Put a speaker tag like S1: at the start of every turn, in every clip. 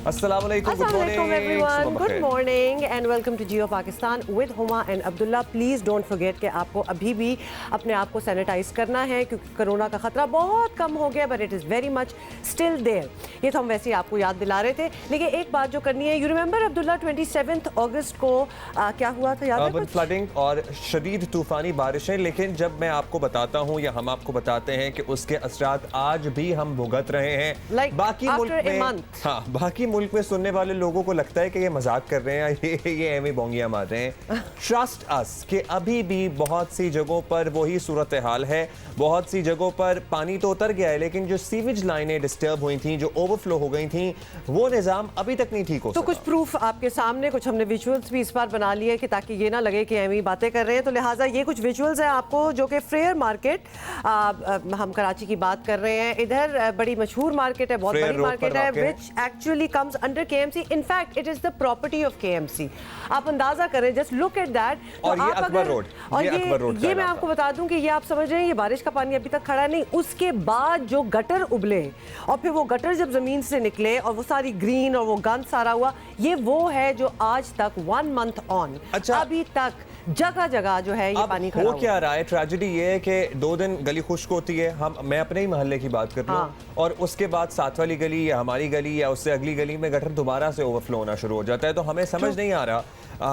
S1: अस्सलाम वालेकुम, good morning
S2: everyone, good morning and welcome to Geo Pakistan with Huma and Abdullah. Please don't forget कि आपको अभी भी अपने आप को सैनिटाइज करना है क्योंकि कोरोना का खतरा बहुत कम हो गया, but it is very much still there. ये तो हम वैसे ही आपको याद दिला रहे थे, लेकिन एक बात जो करनी है, यू रिमेंबर अब्दुल्ला 27 अगस्त को क्या हुआ था, याद है?
S1: फ्लडिंग और शदीद तूफानी बारिशें। लेकिन जब मैं आपको बताता हूँ या हम आपको बताते हैं कि उसके असरात आज भी हम भुगत रहे हैं। बाकी मुल्क में सुनने वाले लोगों को लगता है कि ये मजाक कर रहे हैं, ये एवं बोंगियां मार रहे हैं। ट्रस्ट अस कि अभी भी बहुत सी जगहों पर वही सूरत हाल है। बहुत सी जगहों पर पानी तो उतर गया है, लेकिन जो सीवेज लाइनें डिस्टर्ब हुई थी, जो ओवरफ्लो हो गई थी, वो निजाम अभी तक नहीं ठीक हो सका।
S2: तो कुछ प्रूफ आपके सामने, कुछ हमने विजुअल्स भी इस बार बना लिए कि ताकि ये ना लगे कि एवं बातें कर रहे हैं। तो लिहाजा ये कुछ विजुअल्स हैं आपको, जो कि फ्रेयर मार्केट, हम कराची की बात कर रहे हैं, इधर बड़ी मशहूर मार्केट है, बहुत बड़ी मार्केट है, which actually comes under KMC. In fact, it is the property of KMC. आप अंदाजा करें, just look at that.
S1: और ये अकबर रोड,
S2: ये मैं आपको बता दूं कि ये आप समझ रहे हैं, ये बारिश का पानी अभी तक खड़ा नहीं, उसके बाद जो गटर उबले और फिर वो गटर जब जमीन से निकले और वो सारी ग्रीन और वो गंद सारा हुआ, ये वो है जो आज तक 1 month on, अभी तक जगह जगह जो है ये पानी खड़ा
S1: हो क्या रहा है। ट्रेजेडी ये है कि 2 दिन गली खुश्क होती है, मैं अपने ही मोहल्ले की बात कर रहा हूँ, और उसके बाद साथ वाली गली या हमारी गली या उससे अगली गली में गटर दोबारा से ओवरफ्लो होना शुरू हो जाता है। तो हमें समझ नहीं आ रहा,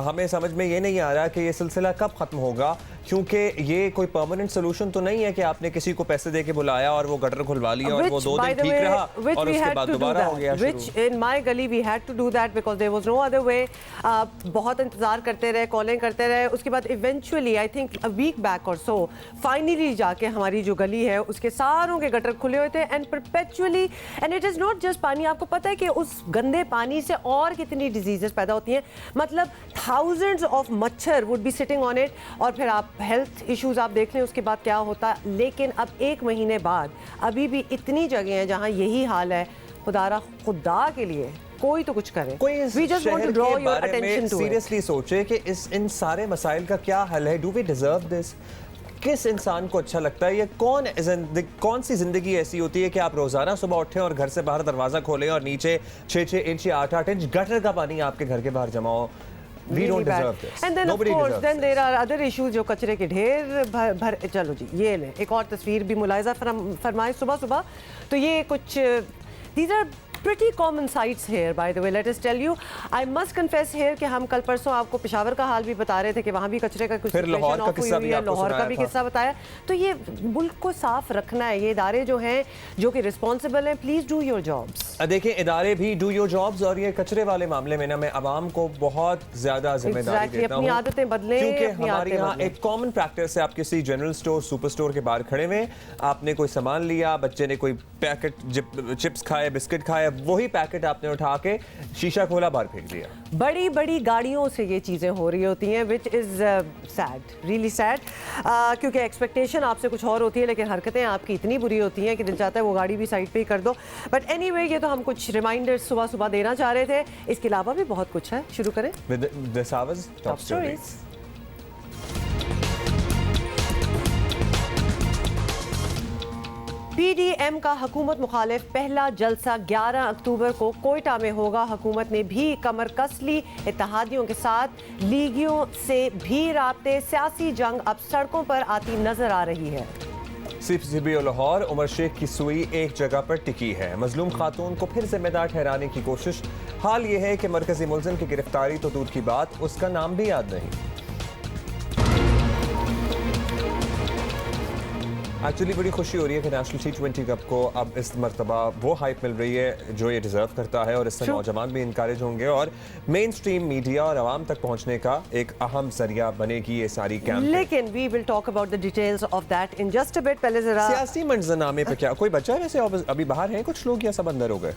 S1: हमें समझ में ये नहीं आ रहा कि ये सिलसिला कब खत्म होगा, क्योंकि ये कोई परमानेंट सोल्यूशन तो नहीं है कि आपने किसी को पैसे दे के बुलाया और वो गटर खुलवा लिया और वो 2 दिन ठीक रहा और उसके बाद दोबारा हो गया शुरू।
S2: Which in my gully we had to do that because there was no other way. बहुत इंतजार करते रहे, कॉलिंग करते रहे, उसके बाद eventually I think a week back और सो फाइनली जाके हमारी जो गली है उसके सारों के गटर खुले हुए थे and perpetually, and it is not just पानी। आपको पता है कि उस गंदे पानी से और कितनी डिजीजेस पैदा होती हैं, मतलब थाउजेंड्स ऑफ मच्छर would be sitting on it, और फिर आप हेल्थ इश्यूज आप देख लें उसके बाद क्या होता है। लेकिन अब 1 महीने बाद अभी भी इतनी जगह हैं जहां यही हाल है। खुदा के लिए कोई तो कुछ करे,
S1: We just want to draw your attention to it. Seriously सोचे कि इन सारे मसाइल का क्या हल है। Do we deserve this? किस इंसान को अच्छा लगता है? ये कौन सी जिंदगी ऐसी होती है कि आप रोजाना सुबह उठें और घर से बाहर दरवाजा खोलें और नीचे 6-6 इंच या 8-8 इंच गटर का पानी आपके घर के बाहर जमा हो? We don't deserve this.
S2: And then of course, then there are other issues जो कचरे के ढेर भर। चलो जी, ये ले एक और तस्वीर भी मुलाहिजा फरमाए सुबह सुबह। तो ये कुछ these are pretty common sights here, by the way. Let us tell you, I must confess here कि हम कल परसों आपको पेशावर का हाल भी बता रहे थे कि वहाँ भी कचरे का कुछ
S1: लाहौर का किस्सा भी आपको
S2: लाहौर का भी किस्सा बताया। तो ये मुल्क को साफ रखना है, ये इदारे जो हैं जो कि रिस्पॉन्सिबल हैं, प्लीज डू योर जॉब्स।
S1: देखिए, इदारे भी डू योर जॉब्स, और ये कचरे वाले मामले में ना मैं आवाम को बहुत ज्यादा जिम्मेदारी देता हूं,
S2: अपनी आदतें बदलें,
S1: क्योंकि हमारे यहाँ एक कॉमन प्रैक्टिस है, आप किसी जनरल स्टोर, सुपर स्टोर के बाहर खड़े हुए, आपने कोई सामान लिया, बच्चे ने कोई पैकेट चिप्स खाए, बिस्किट खाए, वही पैकेट आपने उठा के शीशा खोला, बाहर फेंक दिया।
S2: बड़ी बड़ी गाड़ियों से ये चीज़ें हो रही होती हैं, which is sad, really sad, क्योंकि एक्सपेक्टेशन आपसे कुछ और होती है लेकिन हरकतें आपकी इतनी बुरी होती हैं कि दिल चाहता है वो गाड़ी भी साइड पे ही कर दो। बट एनीवे, ये तो हम कुछ रिमाइंडर्स सुबह सुबह देना चाह रहे थे, इसके अलावा भी बहुत कुछ है। शुरू करें
S1: with this hours top stories.
S2: PDM का हुकूमत मुखालिफ पहला जलसा 11 अक्टूबर को कोयटा में होगा। हुकूमत ने भी कमर कस ली, इत्तेहादियों के साथ लीगियों से भी राब्ते, सियासी जंग अब सड़कों पर आती नजर आ रही है।
S1: CPCB लाहौर उमर शेख की सुई एक जगह पर टिकी है। मजलूम खातून को फिर जिम्मेदार ठहराने की कोशिश। हाल ये है कि मरकजी मुलजिम की गिरफ्तारी तो दूर की बात, उसका नाम भी याद नहीं। एक्चुअली बड़ी खुशी हो रही है कि नेशनल T20 कप को अब इस मरतबा वो हाइप मिल रही है जो ये डिजर्व करता है, और इससे नौजवान भी इनकरेज होंगे और मेन स्ट्रीम मीडिया और आवाम तक पहुंचने का एक अहम जरिया बनेगी ये सारी कैंपेन।
S2: लेकिन we will talk about the details of that in just a bit. पहले जरा
S1: सियासी मंजरनामे पे क्या कोई बचा है वैसे? अभी बाहर हैं कुछ लोग या सब अंदर हो गए?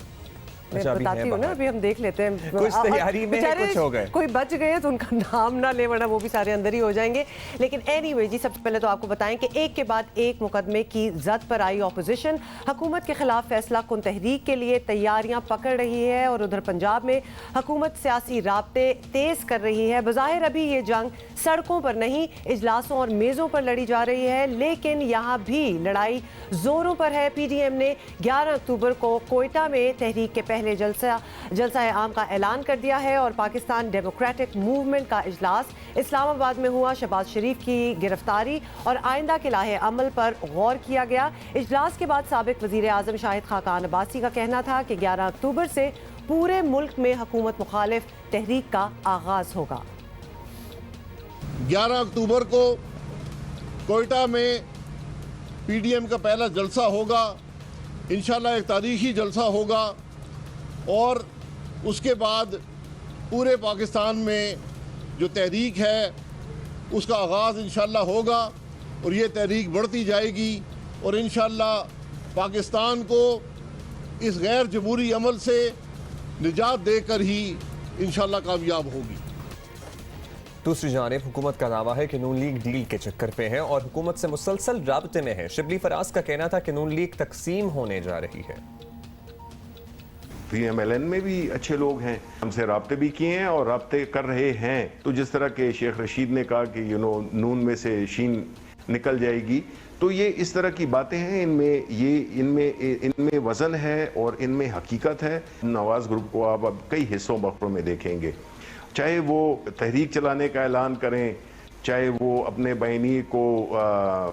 S2: मैं बताती हूँ ना, अभी हम देख लेते हैं।
S1: कुछ तैयारी में कुछ हो गए,
S2: कोई बच गए तो उनका नाम ना ले, वरना वो भी सारे अंदर ही हो जाएंगे। लेकिन एनीवे जी, सबसे पहले तो आपको बताएं कि एक के बाद एक मुकदमे की जद पर आई ऑपोजिशन हुकूमत के खिलाफ फैसला कुन तहरीक के लिए तैयारियां पकड़ रही है, और उधर पंजाब में हुकूमत सियासी राब्ते तेज कर रही है। बज़ाहिर अभी ये जंग सड़कों पर नहीं, इजलासों और मेज़ों पर लड़ी जा रही है, लेकिन यहाँ भी लड़ाई जोरों पर है। PDM ने 11 अक्टूबर को कोयटा में तहरीक के पहले जलसा आम का ऐलान कर दिया है और पाकिस्तान डेमोक्रेटिक मूवमेंट का इजलास इस्लामाबाद में हुआ। शहबाज शरीफ की गिरफ्तारी और आइंदा के लाहे अमल पर गौर किया गया। इजलास के बाद साबिक वजीर आजम शाहिद खाकान अब्बासी का कहना था कि 11 अक्टूबर से पूरे मुल्क में हुकूमत मुखालिफ तहरीक का आगाज होगा।
S3: 11 अक्टूबर को कोयटा में पीडीएम का पहला जलसा होगा, इंशाल्लाह एक तारीखी जलसा होगा और उसके बाद पूरे पाकिस्तान में जो तहरीक है उसका आगाज़ इंशाल्लाह होगा और ये तहरीक बढ़ती जाएगी और इंशाल्लाह पाकिस्तान को इस गैर जमहूरी अमल से निजात देकर ही इंशाल्लाह कामयाब होगी।
S1: दूसरी जानिब हुकूमत का दावा है कि नून लीग डील के चक्कर पे है और हुकूमत से मुसलसल राब्ते में है। शिबली फराज का कहना था कि नून लीग तकसीम होने जा रही है।
S4: PMLN में भी अच्छे लोग हैं, हमसे राब्ते भी किए हैं और राब्ते कर रहे हैं। तो जिस तरह के शेख रशीद ने कहा कि नून में से शीन निकल जाएगी, तो ये इस तरह की बातें हैं, इनमें वजन है और इनमें हकीकत है। नवाज ग्रुप को आप अब कई हिस्सों बखरों में देखेंगे, चाहे वो तहरीक चलाने का ऐलान करें, चाहे वो अपने बैनी को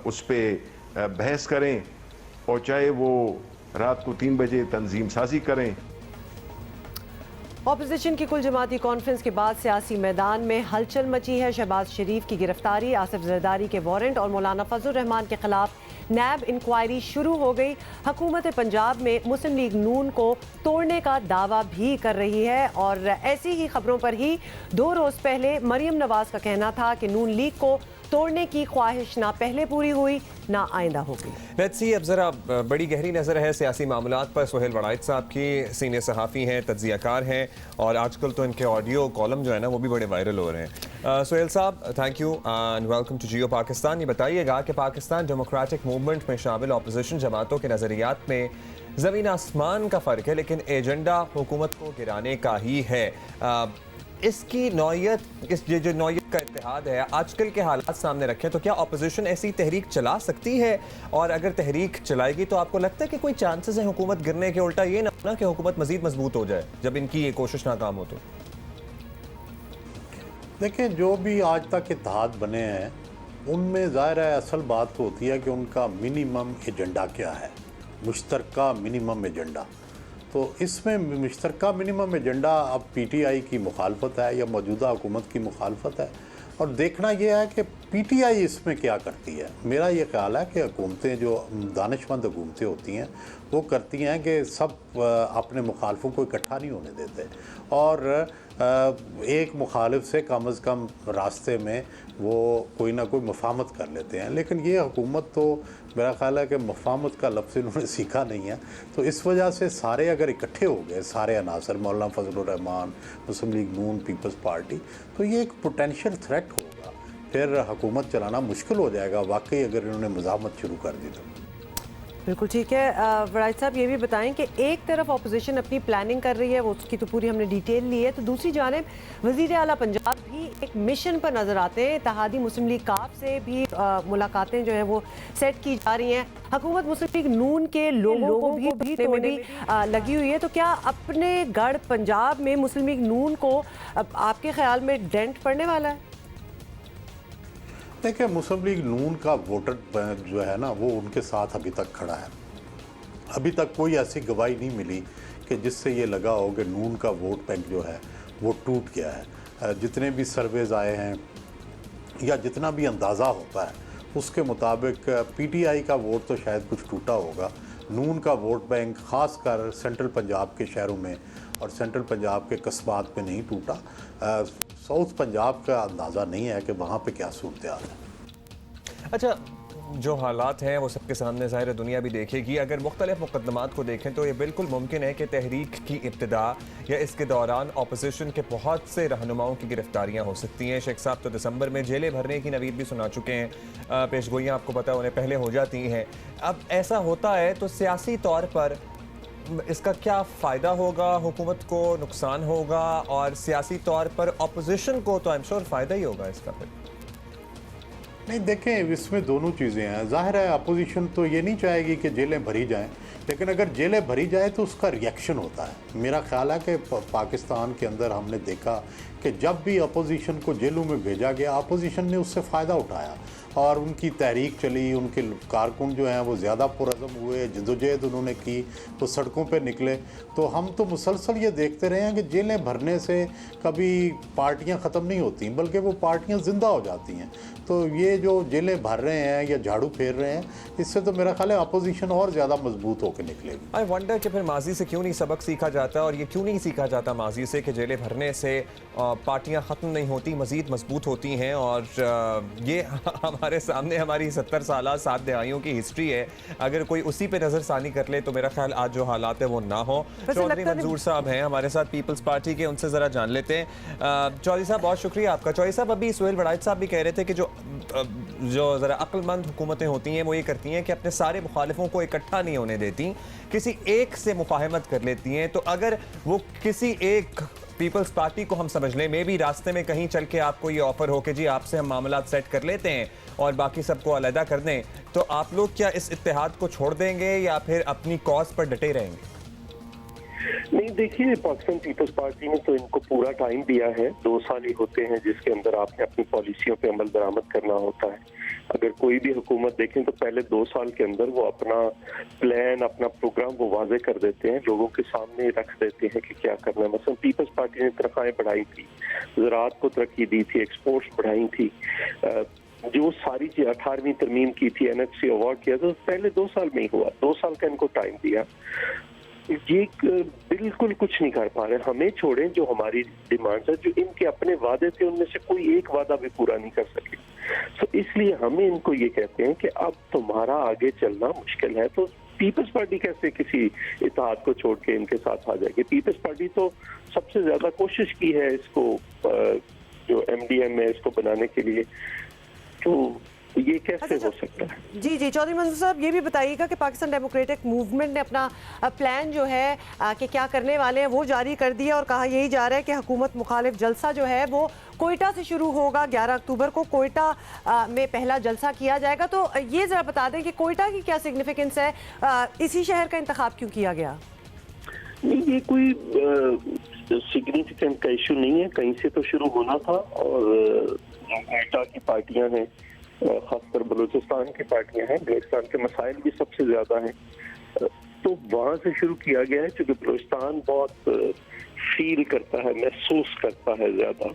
S4: उस पर बहस करें और चाहे वो रात को 3 बजे तंजीम साजी करें।
S2: ऑपोजिशन की कुल जमाती कॉन्फ्रेंस के बाद सियासी मैदान में हलचल मची है। शहबाज शरीफ की गिरफ्तारी, आसिफ जरदारी के वारंट और मौलाना फजल रहमान के खिलाफ नैब इंक्वायरी शुरू हो गई। हुकूमत पंजाब में मुस्लिम लीग नून को तोड़ने का दावा भी कर रही है और ऐसी ही खबरों पर ही 2 रोज पहले मरियम नवाज का कहना था कि नून लीग को तोड़ने की ख्वाहिश ना पहले पूरी हुई ना आइंदा होगी।
S1: लेट्स सी, अब जरा बड़ी गहरी नज़र है सियासी मामलात पर। सुहेल वड़ाइच साहब की, सीनियर सहाफ़ी हैं, तज्ज़ियाकार हैं और आजकल तो इनके ऑडियो कॉलम जो है ना वो भी बड़े वायरल हो रहे हैं। सुहेल साहब, thank you and welcome to Geo Pakistan. ये बताइएगा कि पाकिस्तान डेमोक्रेटिक मूवमेंट में शामिल अपोजिशन जमातों के नज़रियात में ज़मीन आसमान का फ़र्क है, लेकिन एजेंडा हुकूमत को गिराने का ही है। इसकी नौयत, ये जो नौयत का इत्तेहाद है, आजकल के हालात सामने रखें तो क्या अपोजिशन ऐसी तहरीक चला सकती है? और अगर तहरीक चलाएगी तो आपको लगता है कि कोई चांसेस है हुकूमत गिरने के? उल्टा ये ना कि हुकूमत मजीद मजबूत हो जाए जब इनकी ये कोशिश नाकाम हो तो।
S5: देखिए, जो भी आज तक इत्तेहाद बने हैं उनमें ज़ाहिर है असल बात तो होती है कि उनका मिनिमम एजेंडा क्या है, मुश्तरका मिनिमम एजेंडा। तो इसमें मुश्तरका मिनिमम एजेंडा अब PTI की मुखालफत है या मौजूदा हुकूमत की मुखालफत है और देखना यह है कि PTI इसमें क्या करती है। मेरा ये ख्याल है कि हुकूमतें जो दानिशमंद हुकूमतें होती हैं वो करती हैं कि सब अपने मुखालफों को इकट्ठा नहीं होने देते और एक मुखालिफ से कम अज़ कम रास्ते में वो कोई ना कोई मफाहमत कर लेते हैं। लेकिन ये हुकूमत तो मेरा ख्याल है कि मफाहमत का लफ्ज़ इन्होंने सीखा नहीं है, तो इस वजह से सारे अगर इकट्ठे हो गए, सारे अनासर, मौलाना फजल रहमान, मुस्लिम लीग नून, पीपल्स पार्टी, तो ये एक पोटेंशियल थ्रेट होगा। फिर हुकूमत चलाना मुश्किल हो जाएगा वाकई अगर इन्होंने मज़ाहमत शुरू कर दी तो।
S2: बिल्कुल ठीक है। वड़ाइच साहब, ये भी बताएं कि एक तरफ अपोजिशन अपनी प्लानिंग कर रही है, वो उसकी तो पूरी हमने डिटेल ली है, तो दूसरी जानिब वज़ीर आला पंजाब भी एक मिशन पर नज़र आते हैं। इत्तेहादी मुस्लिम लीग काफ से भी मुलाकातें जो हैं वो सेट की जा रही हैं। हुकूमत मुस्लिम लीग नून के लोगों को भी लगी हुई है, तो क्या अपने गढ़ पंजाब में मुस्लिम लीग नून को आपके ख्याल में डेंट पड़ने वाला है?
S5: देखिए, मुस्लिम लीग नून का वोटर जो है ना वो उनके साथ अभी तक खड़ा है। अभी तक कोई ऐसी गवाही नहीं मिली कि जिससे ये लगा हो कि नून का वोट बैंक जो है वो टूट गया है। जितने भी सर्वेज आए हैं या जितना भी अंदाज़ा होता है उसके मुताबिक PTI का वोट तो शायद कुछ टूटा होगा। नून का वोट बैंक ख़ास कर सेंट्रल पंजाब के शहरों में और सेंट्रल पंजाब के कस्बात में नहीं टूटा। साउथ पंजाब का अंदाज़ा नहीं है कि वहाँ पे क्या सूरत हाल है।
S1: अच्छा, जो हालात हैं वो सबके सामने ज़ाहिर दुनिया भी देखेगी। अगर मुख्तलिफ मुकदमात को देखें तो ये बिल्कुल मुमकिन है कि तहरीक की इब्तिदा या इसके दौरान अपोजिशन के बहुत से रहनुमाओं की गिरफ्तारियां हो सकती हैं। शेख साहब तो दिसंबर में जेलें भरने की नवीद भी सुना चुके हैं, पेशगोइयाँ आपको पता है उन्हें पहले हो जाती हैं। अब ऐसा होता है तो सियासी तौर पर इसका क्या फ़ायदा होगा, हुकूमत को नुकसान होगा, और सियासी तौर पर अपोजिशन को तो आई एम श्योर फ़ायदा ही होगा इसका? फिर
S5: नहीं, देखें, इसमें दोनों चीज़ें हैं। ज़ाहिर है अपोजिशन तो ये नहीं चाहेगी कि जेलें भरी जाएं, लेकिन अगर जेलें भरी जाए तो उसका रिएक्शन होता है। मेरा ख्याल है कि पाकिस्तान के अंदर हमने देखा कि जब भी अपोजिशन को जेलों में भेजा गया, अपोजिशन ने उससे फ़ायदा उठाया और उनकी तहरीक चली, उनके कारकुन जो हैं वो ज़्यादा पुरअज़म हुए, जदोजहद उन्होंने की, तो सड़कों पर निकले। तो हम तो मुसलसल ये देखते रहे हैं कि जेलें भरने से कभी पार्टियां ख़त्म नहीं होती, बल्कि वो पार्टियां ज़िंदा हो जाती हैं। तो ये जो जेलें भर रहे हैं या झाड़ू फेर रहे हैं, इससे तो मेरा ख्याल है अपोजिशन और ज़्यादा मजबूत होकर निकलेगी।
S1: आई वंडर कि फिर माजी से क्यों नहीं सबक सीखा जाता, और ये क्यों नहीं सीखा जाता माजी से कि जेलें भरने से पार्टियां ख़त्म नहीं होती, मज़ीद मजबूत होती हैं। और ये हमारे सामने हमारी 70 साल 7 दहाइयों की हिस्ट्री है। अगर कोई उसी पे नज़रसानी कर ले तो मेरा ख्याल आज जो हालात है वो ना हो। चौधरी मंजूर साहब हैं हमारे साथ पीपल्स पार्टी के, उनसे ज़रा जान लेते हैं। चौधरी साहब बहुत शुक्रिया आपका। चौधरी साहब, अभी सुहेल वड़ाइच साहब भी कह रहे थे कि जो ज़रा अक्लमंद हुकूमतें होती हैं वो ये करती हैं कि अपने सारे मुखालिफों को इकट्ठा नहीं होने देती, किसी एक से मुफाहमत कर लेती हैं। तो अगर वो किसी एक पीपल्स पार्टी को हम समझ लें, मे भी रास्ते में कहीं चल के आपको ये ऑफर हो कि जी आपसे हम मामला सेट कर लेते हैं और बाकी सबको अलहदा कर दें, तो आप लोग क्या इस इत्तेहाद को छोड़ देंगे या फिर अपनी कॉज पर डटे रहेंगे?
S6: नहीं, देखिए, पाकिस्तान पीपल्स पार्टी ने तो इनको पूरा टाइम दिया है। 2 साल ही होते हैं जिसके अंदर आपने अपनी पॉलिसियों पे अमल दरामद करना होता है। अगर कोई भी हुकूमत देखें तो पहले 2 साल के अंदर वो अपना प्लान, अपना प्रोग्राम वो वाजे कर देते हैं, लोगों के सामने रख देते हैं कि क्या करना है। मसलन पीपल्स पार्टी ने तनख्वाहें बढ़ाई थी, ज़राअत को तरक्की दी थी, एक्सपोर्ट्स बढ़ाई थी, जो सारी चीज 18वीं तरमीम की थी, NHC अवार्ड किया, तो पहले 2 साल में ही हुआ। 2 साल का इनको टाइम दिया। ये बिल्कुल कुछ नहीं कर पा रहे। हमें छोड़ें जो हमारी डिमांड्स है, जो इनके अपने वादे थे उनमें से कोई एक वादा भी पूरा नहीं कर सके। तो इसलिए हमें इनको ये कहते हैं कि अब तुम्हारा आगे चलना मुश्किल है। तो पीपल्स पार्टी कैसे किसी इत्तेहाद को छोड़ के इनके साथ आ जाएगी? पीपल्स पार्टी तो सबसे ज्यादा कोशिश की है इसको, जो MDM है, इसको बनाने के लिए। तो ये कैसे हो सकता है?
S2: जी जी, चौधरी मंजूर साहब, ये भी बताइएगा कि पाकिस्तान डेमोक्रेटिक मूवमेंट ने अपना प्लान जो है कि क्या करने वाले हैं वो जारी कर दिया और कहा यही जा रहा है कि हुकूमत मुखालिफ जलसा जो है वो कोयटा से शुरू होगा। 11 अक्टूबर को कोयटा में पहला जलसा किया जाएगा। तो ये ज़रा बता दें कि कोयटा की क्या सिग्निफिकेंस है, इसी शहर का इंतखाब क्यों किया गया?
S6: नहीं, ये कोई सिग्निफिकेंट का इशू नहीं है, कहीं से तो शुरू होना था। और कोयटा की पार्टियां हैं, खासकर बलूचिस्तान की पार्टियां हैं, बलूचिस्तान के मसाइल भी सबसे ज्यादा हैं, तो वहां से शुरू किया गया है। क्योंकि बलूचिस्तान बहुत फील करता है, महसूस करता है ज्यादा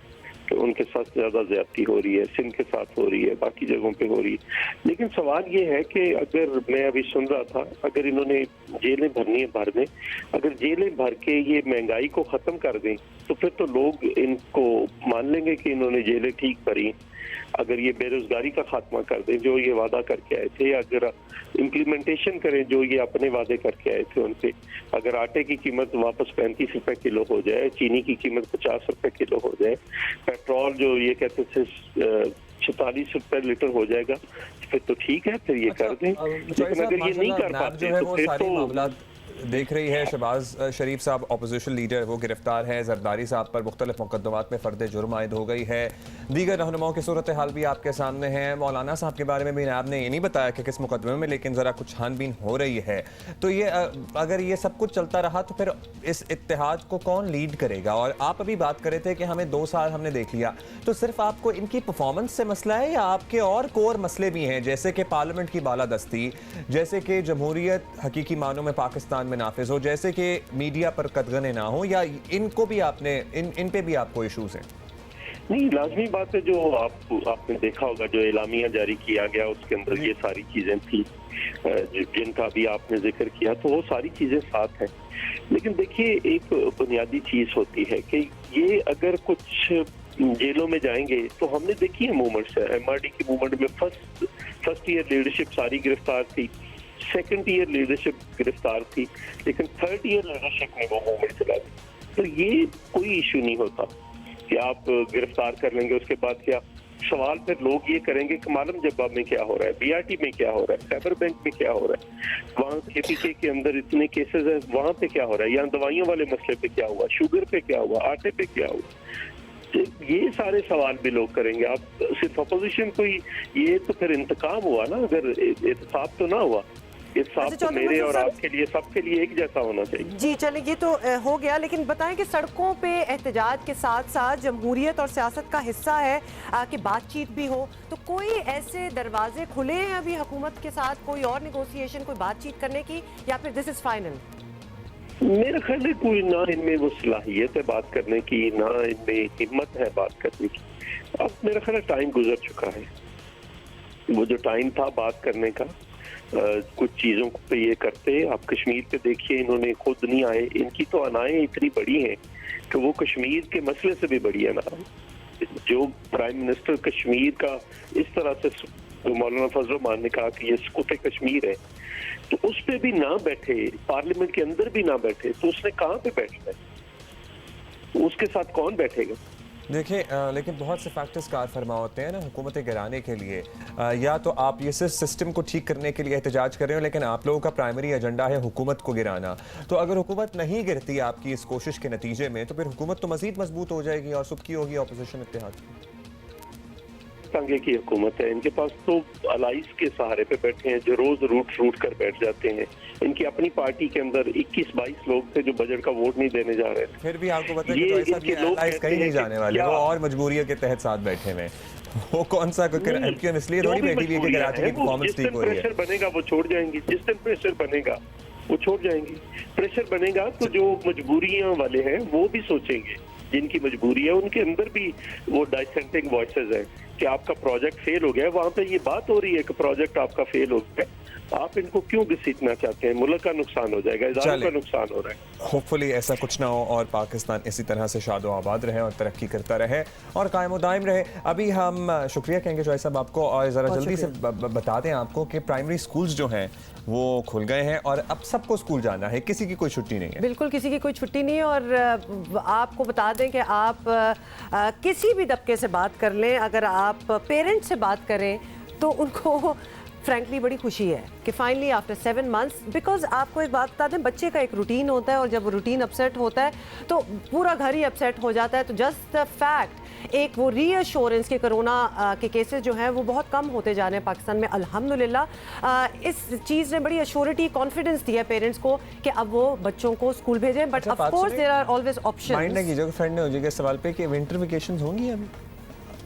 S6: कि उनके साथ ज्यादा ज्यादती हो रही है, सिंध के साथ हो रही है, बाकी जगहों पे हो रही है। लेकिन सवाल ये है कि अगर मैं अभी सुन रहा था, अगर इन्होंने जेलें भरनी है भर दें, अगर जेलें भर के ये महंगाई को खत्म कर दें तो फिर तो लोग इनको मान लेंगे कि इन्होंने जेलें ठीक भरी। अगर ये बेरोजगारी का खात्मा कर दें जो ये वादा करके आए थे, या अगर इम्प्लीमेंटेशन करें जो ये अपने वादे करके आए थे उनसे, अगर आटे की कीमत वापस 35 रुपए किलो हो जाए, चीनी की कीमत 50 रुपए किलो हो जाए, पेट्रोल जो ये कहते थे 46 रुपए लीटर हो जाएगा, फिर तो ठीक है, फिर ये कर दें। लेकिन अगर ये नहीं कर पाते तो फिर तो
S1: देख रही है शहबाज शरीफ साहब ऑपोजिशन लीडर, वो गिरफ्तार है। जरदारी साहब पर मुख्तलिफ मुकदमात में फ़र्द जुर्म आयद हो गई है। दीगर रहनुमाओं की सूरत हाल भी आपके सामने है। मौलाना साहब के बारे में भी आपने ये नहीं बताया कि किस मुकदमे में, लेकिन ज़रा कुछ छानबीन हो रही है। तो ये अगर ये सब कुछ चलता रहा तो फिर इस इत्तेहाद को कौन लीड करेगा? और आप अभी बात कर रहे थे कि हमें 2 साल हमने देख लिया, तो सिर्फ आपको इनकी परफॉर्मेंस से मसला है या आपके और कोर मसले भी हैं, जैसे कि पार्लियामेंट की बालादस्ती, जैसे कि जमहूरियत हकीकी मानों में पाकिस्तान में नाफिज हो, जैसे कि मीडिया पर कदगने ना हो, या इनको भी आपने इन पे भी आपको इशूज हैं?
S6: नहीं, लाजमी बात है, जो आपने देखा होगा जो एलामिया जारी किया गया उसके अंदर ये सारी चीजें थी जिनका भी आपने जिक्र किया, तो वो सारी चीजें साथ हैं। लेकिन देखिए, एक बुनियादी चीज होती है कि ये अगर कुछ जेलों में जाएंगे तो हमने देखी है मूवमेंट्स, MRD की मूवमेंट में फर्स्ट ईयर लीडरशिप सारी गिरफ्तार थी, सेकंड ईयर लीडरशिप गिरफ्तार थी, लेकिन थर्ड ईयर लीडरशिप में वो मूवमेंट चला दी। तो ये कोई इशू नहीं होता कि आप गिरफ्तार कर लेंगे उसके बाद क्या। सवाल फिर लोग ये करेंगे कि मालूम जब्बाब में क्या हो रहा है, BRT में क्या हो रहा है, खैबर बैंक में क्या हो रहा है, वहाँ KPK के अंदर इतने केसेस हैं, वहाँ पे क्या हो रहा है, यहाँ दवाइयों वाले मसले पे क्या हुआ, शुगर पे क्या हुआ, आटे पे क्या हुआ। ये सारे सवाल भी लोग करेंगे। आप सिर्फ अपोजिशन को ही, ये तो फिर इंतकाम हुआ ना, अगर एहतसाब तो ना हुआ। इंसाफ तो मेरे और आपके लिए, सबके लिए एक जैसा होना चाहिए।
S2: जी चलें, ये तो हो गया, लेकिन बताएं कि सड़कों पे एहतजाज के साथ साथ जमहूरियत और सियासत का हिस्सा है कि बातचीत भी हो, तो कोई ऐसे दरवाजे खुले हैं अभी हुकूमत के साथ कोई और नेगोशिएशन, कोई बातचीत करने की, या फिर दिस इज फाइनल?
S6: मेरा ख्याल है कोई ना इनमें वो सलाहियत है बात करने की, ना इनमें हिम्मत है बात करने की। अब मेरा ख्याल है टाइम गुजर चुका है, वो जो टाइम था बात करने का। कुछ चीजों पे ये करते, आप कश्मीर पे देखिए, इन्होंने खुद नहीं आए, इनकी तो अनाएं इतनी बड़ी हैं कि वो कश्मीर के मसले से भी बड़ी है ना। जो प्राइम मिनिस्टर कश्मीर का इस तरह से, मौलाना फजल रहमान ने कहा कि ये सुकूत कश्मीर है, तो उस पे भी ना बैठे, पार्लियामेंट के अंदर भी ना बैठे, तो उसने कहाँ पे बैठना है? उसके साथ कौन बैठेगा?
S1: देखिए लेकिन बहुत से फैक्टर्स कार फरमा होते हैं ना हुकूमतें गिराने के लिए। या तो आप ये सिस्टम को ठीक करने के लिए एहतजाज कर रहे हो, लेकिन आप लोगों का प्राइमरी एजेंडा है हुकूमत को गिराना। तो अगर हुकूमत नहीं गिरती आपकी इस कोशिश के नतीजे में, तो फिर हुकूमत तो मजीद मजबूत हो जाएगी और सुबकी होगी अपोजिशन इत्तेहाद की।
S6: तंगे की हुकूमत है, इनके पास तो अलाइस के सहारे पे बैठे हैं जो रोज रूट कर बैठ जाते हैं। इनकी अपनी पार्टी के अंदर 21-22 लोग थे जो बजट का वोट नहीं देने जा रहे थे।
S1: फिर भी आपको पता है कि तो ऐसा भी अलाइस कहीं नहीं जाने वाले, वो और मजबूरियों के तहत साथ बैठे हुए। वो कौन सा एमक्यूएम इसलिए थोड़ी बैठी हुई है कि कराची की परफॉर्मेंस ठीक हो रही है।
S6: प्रेशर बनेगा वो छोड़ जाएंगे, जिस दिन प्रेशर बनेगा वो छोड़ जाएंगे। प्रेशर बनेगा तो जो मजबूरियां वाले हैं वो भी सोचेंगे, जिनकी मजबूरी है उनके अंदर भी वो डिसेंटिंग वॉइसेस हैं कि आपका प्रोजेक्ट फेल हो गया है। वहां पे ये बात हो रही है कि प्रोजेक्ट आपका फेल हो गया, आप इनको क्यों घसीटना चाहते हैं? मुल्क का नुकसान हो जाएगा, इदारों का नुकसान हो रहा है।
S1: होपफुली ऐसा कुछ ना हो और पाकिस्तान इसी तरह से शादो आबाद रहे और तरक्की करता रहे और कायम दायम रहे। अभी हम शुक्रिया कहेंगे जोय साहब आपको, और ज़रा जल्दी से बता दें आपको कि प्राइमरी स्कूल्स जो हैं वो खुल गए हैं और अब सबको स्कूल जाना है, किसी की कोई छुट्टी नहीं है।
S2: बिल्कुल किसी की कोई छुट्टी नहीं है। और आपको बता दें कि आप किसी भी तबके से बात कर लें, अगर आप पेरेंट्स से बात करें तो उनको फ्रैंकली बड़ी खुशी है कि फाइनली आफ्टर 7 मंथ्स, बिकॉज आपको एक बात बता दें, बच्चे का एक रूटीन होता है और जब रूटीन अपसेट होता है तो पूरा घर ही अपसेट हो जाता है। तो जस्ट द फैक्ट, एक वो रीअश्योरेंस के कोरोना के केसेस जो हैं वो बहुत कम होते जा रहे हैं पाकिस्तान में अल्हम्दुलिल्लाह। इस चीज़ ने बड़ी अश्योरिटी, कॉन्फिडेंस दिया पेरेंट्स को कि अब वो बच्चों को स्कूल भेजें। But of course there are always options.
S1: Mind ना कीजिएगा, फ्रेंड ने हो जाएगा सवाल पे कि विंटर वेकेशंस होंगी अभी।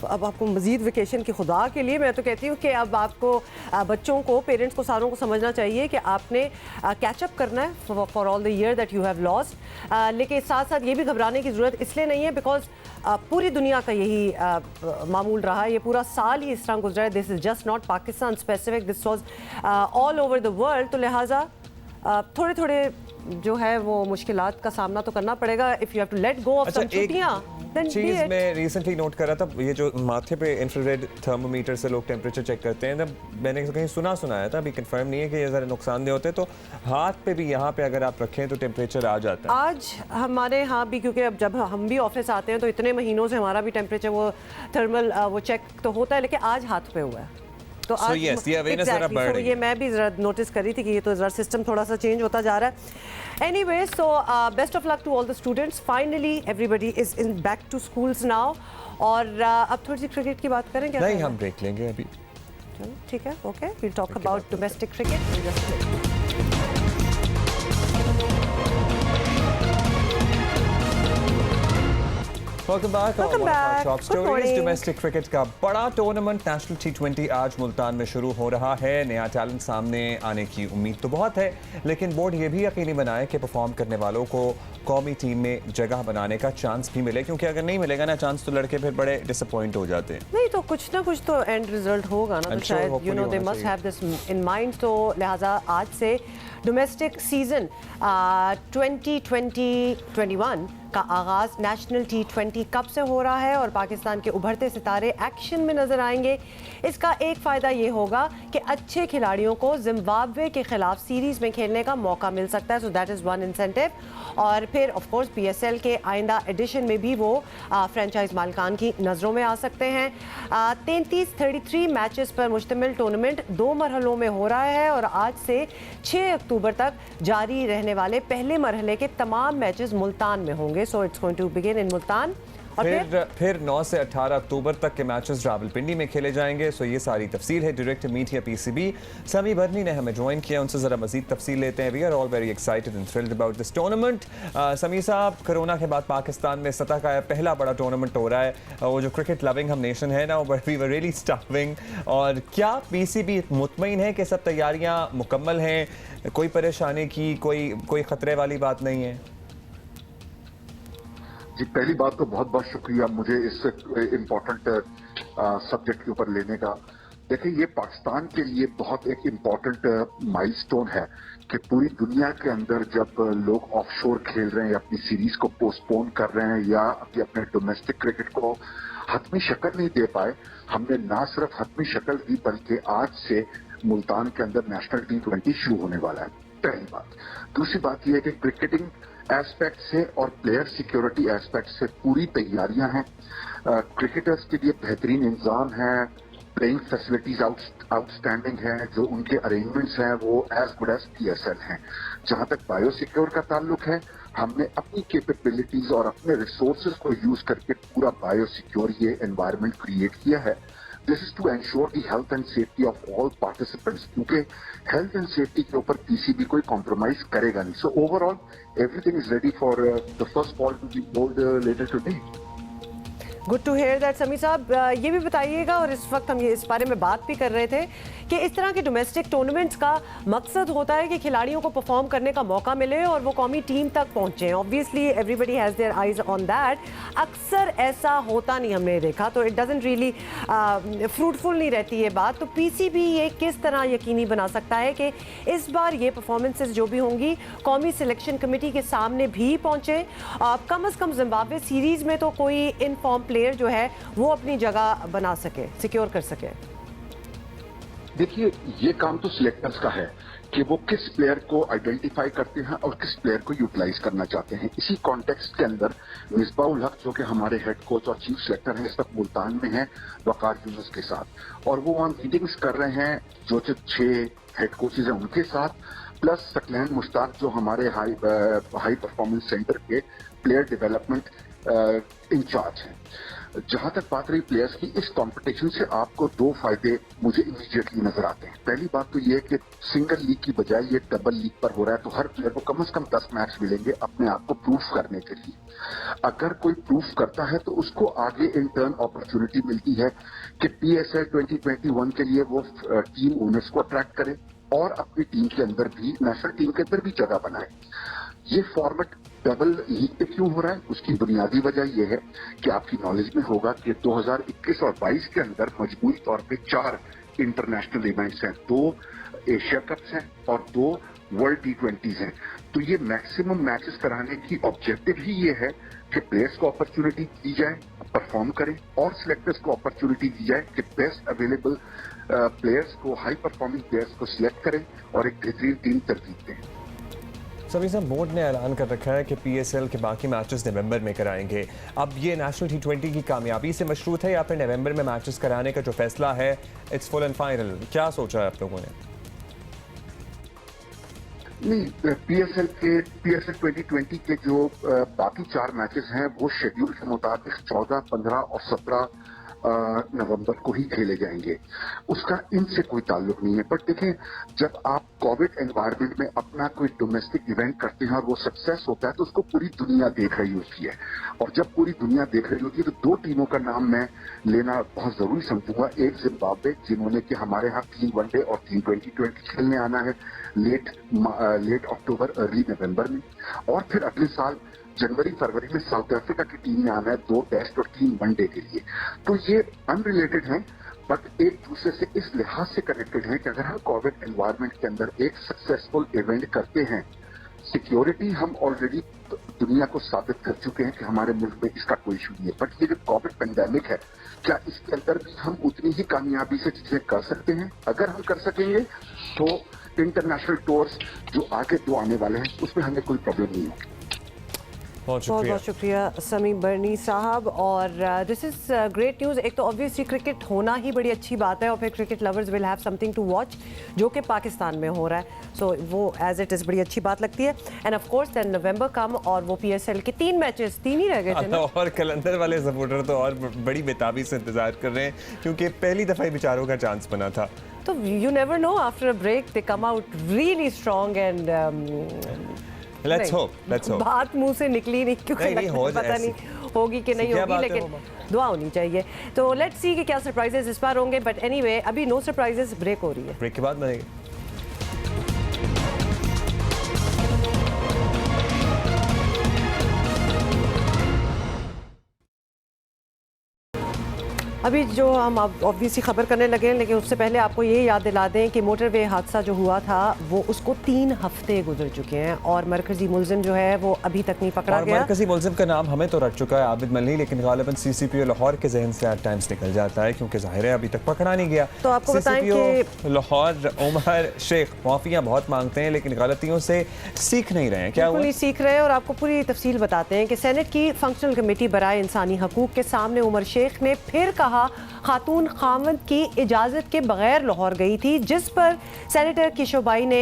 S2: अब आपको मजीद वेकेशन की खुदा के लिए मैं तो कहती हूँ कि अब आपको बच्चों को, पेरेंट्स को, सारों को समझना चाहिए कि आपने कैचअप करना है for all the year that you have lost. लेकिन साथ साथ ये भी घबराने की ज़रूरत इसलिए नहीं है बिकॉज पूरी दुनिया का यही मामूल रहा है, ये पूरा साल ही इस तरह गुजरा है। This is just not Pakistan specific, this was all over the world. तो लिहाजा थोड़े थोड़े जो है वो मुश्किलात का सामना तो करना पड़ेगा। If you have to let go of some छुट्टियां।
S1: चीज़ मैं रिसेंटली नोट कर रहा था, ये जो माथे पे इंफ्रारेड थर्मोमीटर से लोग टेम्परेचर चेक करते हैं, तब मैंने कहीं सुनाया था, अभी कंफर्म नहीं है कि ये ज़रा नुकसानदेह होते हैं। तो हाथ पे भी यहाँ पे अगर आप रखें तो टेम्परेचर आ जाता है।
S2: आज हमारे यहाँ भी, क्योंकि अब जब हम भी ऑफिस आते हैं तो इतने महीनों से हमारा भी टेम्परेचर वो थर्मल वो चेक तो होता है, लेकिन आज हाथ पे हुआ है। तो आज ये मैं भी जरा नोटिस करी थी कि ये तो जरा सिस्टम थोड़ा सा चेंज होता जा रहा है। Anyways, so best of luck to all the students. Finally everybody is in back to schools now. और अब थोड़ी सी क्रिकेट की बात करें क्या?
S1: नहीं, हम ब्रेक लेंगे अभी।
S2: चलो ठीक है, okay, we will talk about domestic cricket.
S1: Welcome back. Top stories. Domestic cricket का बड़ा टूर्नामेंट नेशनल T20 आज मुल्तान में शुरू हो रहा है। नया टैलेंट सामने आने की उम्मीद तो बहुत है, लेकिन बोर्ड ये भी यकीनी बनाए कि परफॉर्म करने वालों को कौमी टीम में जगह बनाने का चांस भी मिले, क्योंकि अगर नहीं मिलेगा ना चांस तो लड़के फिर बड़े डिसअपॉइंट हो जाते हैं।
S2: नहीं तो कुछ ना कुछ तो एंड रिजल्ट होगा ना, तो शायद you know they must have this in mind. तो लिहाजा आज से डोमेस्टिक सीजन 2020-21 का आगाज नेशनल T20 कप से हो रहा है और पाकिस्तान के उभरते सितारे एक्शन में नजर आएंगे। इसका एक फ़ायदा ये होगा कि अच्छे खिलाड़ियों को जिम्बाब्वे के खिलाफ सीरीज़ में खेलने का मौका मिल सकता है। So that is one incentive. और फिर ऑफ कोर्स PSL के आइंदा एडिशन में भी वो फ्रेंचाइज मालिकान की नज़रों में आ सकते हैं। 33 मैचेस पर मुश्तमिल टूर्नामेंट 2 मरहलों में हो रहा है और आज से 6 अक्टूबर तक जारी रहने वाले पहले मरहले के तमाम मैचेस मुल्तान में होंगे। So it's going to begin in Multan और
S1: फिर 9 से 18 अक्टूबर तक के मैचेस रावलपिंडी में खेले जाएंगे। सो ये सारी तफसील है डायरेक्ट मीडिया पीसीबी। समी बर्नी ने हमें ज्वाइन किया, उनसे ज़रा मजीद तफसील लेते हैं। We are all very excited and thrilled about this tournament. Sami साहब, कोरोना के बाद पाकिस्तान में सतह का पहला बड़ा टूर्नामेंट हो रहा है। वो जो क्रिकेट लविंग हम नेशन है ना, but we were really starving. और क्या पीसीबी मुतमईन है कि सब तैयारियां मुकम्मल हैं, कोई परेशानी की कोई खतरे वाली बात नहीं है?
S7: जी, पहली बात तो बहुत बहुत शुक्रिया मुझे इस इम्पोर्टेंट सब्जेक्ट के ऊपर लेने का। देखिए, ये पाकिस्तान के लिए बहुत एक इम्पोर्टेंट माइलस्टोन है कि पूरी दुनिया के अंदर जब लोग ऑफशोर खेल रहे हैं, अपनी सीरीज को पोस्टपोन कर रहे हैं या अपने डोमेस्टिक क्रिकेट को हतमी शक्ल नहीं दे पाए, हमने ना सिर्फ हतमी शक्ल दी बल्कि आज से मुल्तान के अंदर नेशनल T20 शुरू होने वाला है। पहली बात। दूसरी बात यह है कि क्रिकेटिंग एस्पेक्ट से और प्लेयर सिक्योरिटी एस्पेक्ट से पूरी तैयारियां हैं। क्रिकेटर्स के लिए बेहतरीन इंतजाम है, प्लेइंग फैसिलिटीज आउटस्टैंडिंग है, जो उनके अरेंजमेंट्स हैं वो एज गुड एज PSL हैं। जहां तक बायो सिक्योर का ताल्लुक है, हमने अपनी कैपेबिलिटीज और अपने रिसोर्सेज को यूज करके पूरा बायो सिक्योर ये एनवायरनमेंट क्रिएट किया है। This is to ensure the health and safety of all participants, क्योंकि हेल्थ एंड सेफ्टी के ऊपर पीसीबी कोई कॉम्प्रोमाइज करेगा नहीं। So overall everything is ready for the first ball to be bowled later today.
S2: Good to hear that. Sami साहब, ये भी बताइएगा, और इस वक्त हम ये इस बारे में बात भी कर रहे थे कि इस तरह के डोमेस्टिक टूर्नामेंट्स का मकसद होता है कि खिलाड़ियों को परफॉर्म करने का मौका मिले और वो कौमी टीम तक पहुंचे। Obviously everybody has their eyes on that. अक्सर ऐसा होता नहीं, हमने देखा, तो इट डजंट रियली फ्रूटफुल नहीं रहती ये बात। तो पीसीबी ये किस तरह यकीनी बना सकता है कि इस बार ये परफॉर्मेंसेज जो भी होंगी कौमी सिलेक्शन कमेटी के सामने भी पहुंचे? कम से कम जिम्बाब्वे सीरीज में तो कोई इनफॉर्म प्लेयर जो है वो अपनी जगह बना सके, सिक्योर कर सके।
S7: देखिए, ये काम तो सिलेक्टर्स का है कि वो किस प्लेयर को आइडेंटिफाई करते हैं और किस प्लेयर को यूटिलाइज करना चाहते हैं। इसी कॉन्टेक्स्ट के अंदर मिसबाउल हक, जो कि हमारे हेड कोच और चीफ सिलेक्टर हैं, इस वक्त मुल्तान में है वकार यूनुस के साथ, और वो वहाँ मीटिंग्स कर रहे हैं जो 6 हेड कोचेज हैं उनके साथ, प्लस सकलैन मुश्ताक जो हमारे हाई परफॉर्मेंस सेंटर के प्लेयर डेवलपमेंट इंचार्ज हैं। जहां तक बात रही प्लेयर्स की, इस कंपटीशन से आपको 2 फायदे मुझे इमीडिएटली नजर आते हैं। पहली बात तो ये कि सिंगल लीग की बजाय ये डबल लीग पर हो रहा है, तो हर प्लेयर को कम से कम 10 मैच मिलेंगे अपने आप को प्रूफ करने के लिए। अगर कोई प्रूफ करता है तो उसको आगे इन टर्न अपॉर्चुनिटी मिलती है कि PSL 2021 के लिए वो टीम ओनर्स को अट्रैक्ट करे और अपनी टीम के अंदर भी, नेशनल टीम के अंदर भी जगह बनाए। ये फॉर्मेट डबल लीग पे क्यों हो रहा है, उसकी बुनियादी वजह यह है कि आपकी नॉलेज में होगा कि 2021 और 22 के अंदर मजबूरी तौर पे 4 इंटरनेशनल इवेंट्स हैं, 2 एशिया कप्स हैं और 2 वर्ल्ड T20s हैं। तो ये मैक्सिमम मैचेस कराने की ऑब्जेक्टिव ही ये है कि प्लेयर्स को अपॉर्चुनिटी दी जाए, परफॉर्म करें, और सिलेक्टर्स को अपॉर्चुनिटी दी जाए कि बेस्ट अवेलेबल प्लेयर्स को, हाई परफॉर्मिंग प्लेयर्स को सिलेक्ट करें और एक बेहतरीन टीम तरतीब दें।
S1: सभी साहब, बोर्ड ने ऐलान कर रखा है कि PSL के बाकी मैचेस नवंबर में कराएंगे। अब ये नेशनल T20 की कामयाबी से मशरूत है या फिर नवंबर में मैचेस कराने का जो फैसला है इट्स फुल एंड फाइनल? क्या सोचा है आप लोगों ने?
S7: नहीं, PSL 2020 के जो बाकी 4 मैचेस हैं वो शेड्यूल के मुताबिक 14, 15 और 17 नवंबर को ही खेले जाएंगे। उसका इनसे कोई ताल्लुक नहीं है। बट देखें, जब आप कोविड एनवायरनमेंट में अपना कोई डोमेस्टिक इवेंट करते हैं और वो सक्सेस होता है तो उसको पूरी दुनिया देख रही होती है, और जब पूरी दुनिया देख रही होती है तो 2 टीमों का नाम मैं लेना बहुत जरूरी समझूंगा। एक जिम्बाब्वे, जिन्होंने कि हमारे यहाँ 3 वनडे और 3 2020 खेलने आना है लेट अक्टूबर अर्ली नवंबर में, और फिर अगले साल जनवरी फरवरी में साउथ अफ्रीका की टीम में आना है 2 टेस्ट और 3 वनडे के लिए। तो ये अनरिलेटेड हैं बट एक दूसरे से इस लिहाज से कनेक्टेड हैं कि अगर हम कोविड एनवायरनमेंट के अंदर एक सक्सेसफुल इवेंट करते हैं, सिक्योरिटी हम ऑलरेडी दुनिया को साबित कर चुके हैं कि हमारे मुल्क में इसका कोई इशू नहीं है। बट ये जो कोविड पेंडेमिक है, क्या इसके अंदर भी हम उतनी ही कामयाबी से चीजें कर सकते हैं? अगर हम कर सकेंगे तो इंटरनेशनल टूर्स जो आगे 2 आने वाले हैं उसमें हमें कोई प्रॉब्लम नहीं होगी।
S2: बहुत बहुत शुक्रिया समी बर्नी साहब। और दिस इज़ ग्रेट न्यूज़। एक तो ऑब्वियसली क्रिकेट होना ही बड़ी अच्छी बात है और फिर cricket lovers will have something to watch जो कि पाकिस्तान में हो रहा है, सो वो एज इट इज़ बड़ी अच्छी बात लगती है। एंड ऑफ कोर्स देन नवंबर कम और वो PSL के 3 मैचेस 3 ही रह गए थे ना?
S1: और कलंदर वाले सपोर्टर तो और बड़ी बेताबी से इंतजार कर रहे हैं क्योंकि पहली दफ़ा बेचारों का चांस बना था।
S2: तो you never know, after a break they come out really strong and
S1: let's hope
S2: बात मुंह से निकली नहीं क्योंकि पता नहीं होगी कि नहीं होगी, लेकिन दुआ होनी चाहिए। तो लेट्स सी कि क्या सरप्राइजेस इस बार होंगे। बट एनीवे अभी नो सरप्राइजेस, ब्रेक हो रही है।
S1: ब्रेक के बाद बनेगी।
S2: अभी जो हम ऑब्वियसली खबर करने लगे हैं, लेकिन उससे पहले आपको ये याद दिला दें कि मोटरवे हादसा जो हुआ था वो उसको 3 हफ्ते गुजर चुके हैं और मरकजी मुलजिम जो है वो अभी तक नहीं पकड़ा गया।
S1: मरकजी मुलजिम का नाम हमें तो रट चुका है आबिद मल्ही, लेकिन गालिबन CCPO लाहौर के जहन से एट टाइम्स निकल जाता है क्योंकि जाहिर है अभी तक पकड़ा नहीं गया।
S2: तो आपको बताएं कि
S1: लाहौर उमर शेख माफिया बहुत मांगते हैं लेकिन गलतियों से सीख नहीं रहे हैं। क्या हुआ?
S2: सीख रहे हैं और आपको पूरी तफसील बताते हैं कि सेनेट की फंक्शनल कमेटी बराए इंसानी हकूक के सामने उमर शेख ने फिर कहा खातून खामद की इजाज़त के बगैर लाहौर गई थी, जिस पर सेनेटर किशोबाई ने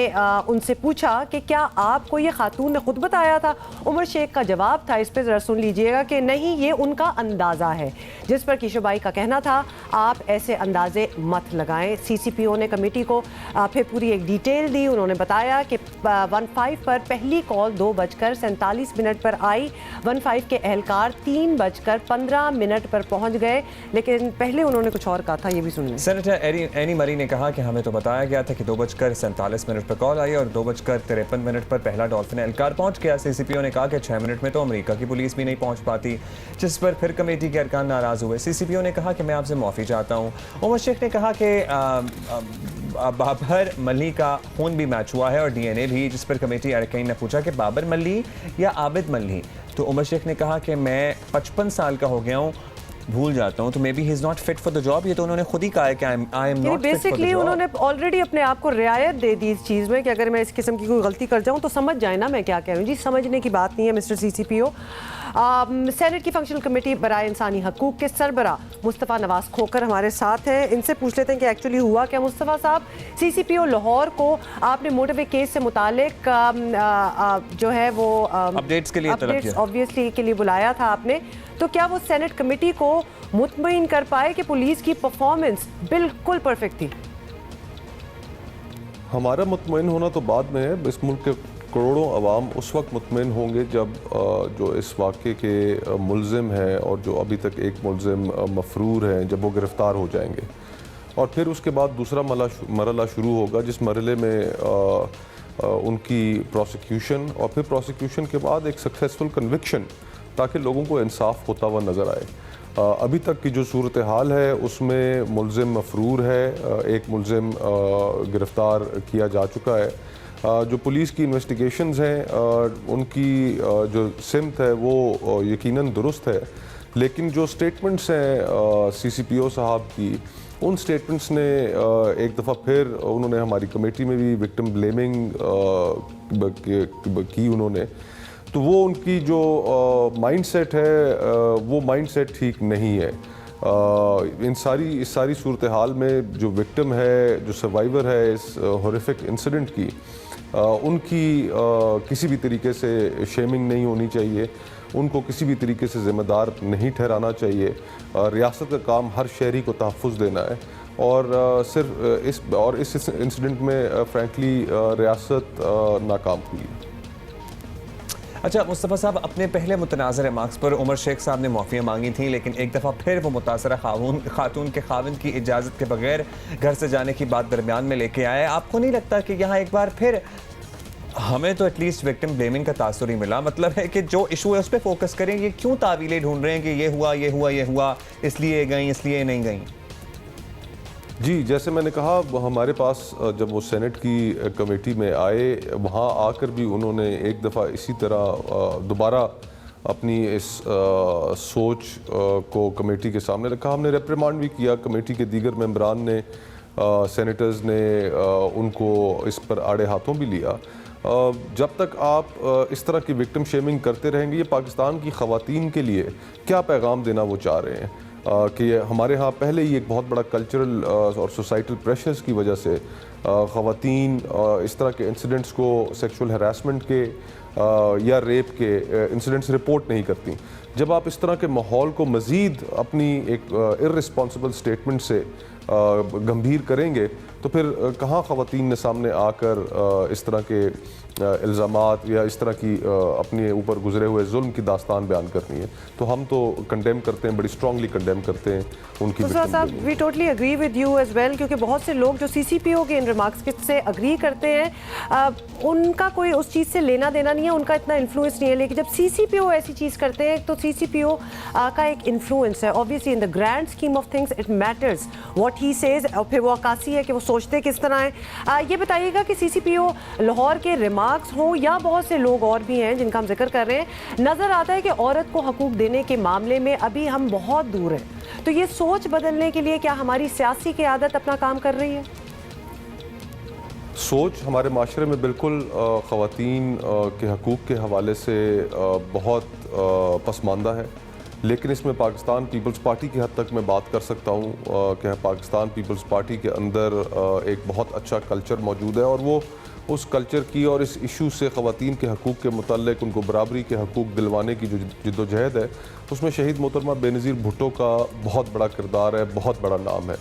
S2: उनसे पूछा कि क्या आपको ये खातून ने खुद बताया था। उमर शेख का जवाब था, इस पर ज़रा सुन लीजिएगा, कि नहीं ये उनका अंदाज़ा है। जिस पर किशोबाई का कहना था आप ऐसे अंदाजे मत लगाएं। CCPO ने कमेटी को फिर पूरी एक डिटेल दी। उन्होंने बताया कि 15 पर पहली कॉल 2:47 पर आई। 15 के एहलकार 3:15 पर पहुंच गए, लेकिन पहले उन्होंने कुछ और कहा था, ये भी सुनिए।
S1: सेनेटर एनी मरी ने कहा कि हमें तो बताया गया था कि 2:47 पर कॉल आई और 2:53 पर पहला डॉल्फिन एहलकार पहुंच गया। CCPO ने कहा कि 6 मिनट में तो अमेरिका की पुलिस भी नहीं पहुंच पाती, जिस पर फिर कमेटी के अरकान नाराज हुए। CCPO ने कहा कि मैं आपसे माफ़ी चाहता हूँ। उमर शेख ने कहा कि बाबर मल्ही का खून भी मैच हुआ है और DNA भी, जिस पर कमेटी अरकान ने पूछा कि बाबर मल्ही या आबिद मल्ही। तो उमर शेख ने कहा कि मैं 55 साल का हो गया हूँ, भूल जाता हूँ, तो may be he is not fit for the job. ये तो उन्होंने खुद ही कहा है कि I am not fit for the
S2: basically उन्होंने ऑलरेडी अपने आप को रियायत दे दी इस चीज़ में कि अगर मैं इस किस्म की कोई गलती कर जाऊँ तो समझ जाए ना मैं क्या कह रही हूँ। जी समझने की बात नहीं है मिस्टर CCPO। सेनेट की फंक्शनल कमेटी बराए इंसानी हकूक के सरबरा मुस्तफ़ा नवाज खोकर हमारे साथ हैं। इनसे पूछ लेते हैं कि एक्चुअली हुआ क्या। मुस्तफ़ा साहब, CCPO लाहौर को आपने मोटरवे केस से मुतालिक जो है वो
S1: अपडेट्स के लिए
S2: ऑब्वियसली के लिए बुलाया था आपने, तो क्या वो सेनेट कमेटी को मुतमईन कर पाए कि पुलिस की परफॉर्मेंस बिल्कुल परफेक्ट थी?
S8: हमारा मुतमईन होना तो बाद में है। इस मुल्क के करोड़ों अवाम उस वक्त मुतमईन होंगे जब जो इस वाक़े के मुलजिम हैं और जो अभी तक एक मुलजिम मफरूर हैं, जब वो गिरफ़्तार हो जाएंगे। और फिर उसके बाद दूसरा मरला शुरू होगा, जिस मरले में उनकी प्रोसिक्यूशन और फिर प्रोसिक्यूशन के बाद एक सक्सेसफुल कन्विक्शन, ताकि लोगों को इंसाफ होता हुआ नज़र आए। अभी तक की जो सूरत हाल है उसमें मुलजिम मफरूर है, एक मुलजिम गिरफ़्तार किया जा चुका है। जो पुलिस की इन्वेस्टिगेशंस हैं उनकी जो सिमत है वो यकीनन दुरुस्त है, लेकिन जो स्टेटमेंट्स हैं CCPO साहब की, उन स्टेटमेंट्स ने एक दफ़ा फिर उन्होंने हमारी कमेटी में भी विक्टिम ब्लेमिंग की उन्होंने, तो वो उनकी जो माइंडसेट है वो माइंडसेट ठीक नहीं है। इस सारी सूरत हाल में जो विक्टिम है, जो सर्वाइवर है इस हॉरिफिक इंसिडेंट की, उनकी किसी भी तरीके से शेमिंग नहीं होनी चाहिए, उनको किसी भी तरीके से ज़िम्मेदार नहीं ठहराना चाहिए। रियासत का काम हर शहरी को तहफ़्फ़ुज़ देना है और सिर्फ इस इंसिडेंट में फ्रैंकली रियासत नाकाम हुई।
S1: अच्छा मुस्तफ़ा साहब, अपने पहले मुतनाज़र मार्क्स पर उमर शेख साहब ने माफ़िया मांगी थी, लेकिन एक दफ़ा फिर वो मुतासरा खातून के खाविंद की इजाज़त के बगैर घर से जाने की बात दरमियान में लेके आए। आपको नहीं लगता कि यहाँ एक बार फिर हमें तो एटलीस्ट विक्टिम ब्लेमिंग का तासुर ही मिला? मतलब है कि जो इशू है उस पर फोकस करें, ये क्यों तावीलें ढूंढ रहे हैं कि ये हुआ ये हुआ ये हुआ, इसलिए गई इसलिए नहीं गई?
S8: जी, जैसे मैंने कहा, हमारे पास जब वो सेनेट की कमेटी में आए, वहाँ आकर भी उन्होंने एक दफ़ा इसी तरह दोबारा अपनी इस सोच को कमेटी के सामने रखा। हमने रेप्रिमांड भी किया, कमेटी के दीगर मेंबरान ने, सेनेटर्स ने उनको इस पर आड़े हाथों भी लिया, जब तक आप इस तरह की विक्टिम शेमिंग करते रहेंगे, ये पाकिस्तान की ख़वातीन के लिए क्या पैगाम देना वो चाह रहे हैं कि हमारे यहाँ पहले ही एक बहुत बड़ा कल्चरल और सोसाइटल प्रेशर्स की वजह से ख़वातीन इस तरह के इंसिडेंट्स को, सेक्सुअल हरासमेंट के या रेप के इंसिडेंट्स रिपोर्ट नहीं करती। जब आप इस तरह के माहौल को मज़ीद अपनी एक इर्रिस्पॉन्सिबल स्टेटमेंट से गंभीर करेंगे तो फिर कहाँ ख़वातीन ने सामने आकर इस तरह के इल्ज़ामात या इस तरह की अपने ऊपर गुजरे हुए जुल्म की दास्तान बयान करनी है। तो हम तो कंडेम करते हैं, बड़ी स्ट्रांगली कंडेम करते हैं उनकी।
S2: साहब we totally agree with you as well, क्योंकि बहुत से लोग जो सीसीपीओ के इन रिमार्क्स से एग्री करते हैं उनका कोई उस चीज़ से लेना देना नहीं है, उनका इतना इन्फ्लुएंस नहीं है। लेकिन जब सीसीपीओ ऐसी चीज़ करते हैं तो सीसीपीओ का एक इन्फ्लुएंस है। Obviously in the grand scheme of things it matters what he says, और फिर वो अक्कासी है कि वो सोचते किस तरह है। ये बताइएगा कि सीसीपीओ लाहौर के रिमार्क्स हो या बहुत से लोग और भी हैं जिनका हम जिक्र कर रहे हैं, नज़र आता है कि औरत को हकूक देने के मामले में अभी हम बहुत दूर हैं। तो ये सोच बदलने के लिए क्या हमारी सियासी क़यादत अपना काम कर रही है?
S8: सोच हमारे माशरे में बिल्कुल ख़वातीन के हकूक़ के हवाले से बहुत पसमानदा है, लेकिन इसमें पाकिस्तान पीपल्स पार्टी की हद तक मैं बात कर सकता हूँ कि पाकिस्तान पीपल्स पार्टी के अंदर एक बहुत अच्छा कल्चर मौजूद है और वो उस कल्चर की और इस इशू से ख़वातीन के हकूक़ के मुताल्लिक़ उनको बराबरी के हकूक़ दिलवाने की जो जिद्दोजहद है उसमें शहीद मोहतरमा बेनज़ीर भुट्टो का बहुत बड़ा किरदार है, बहुत बड़ा नाम है।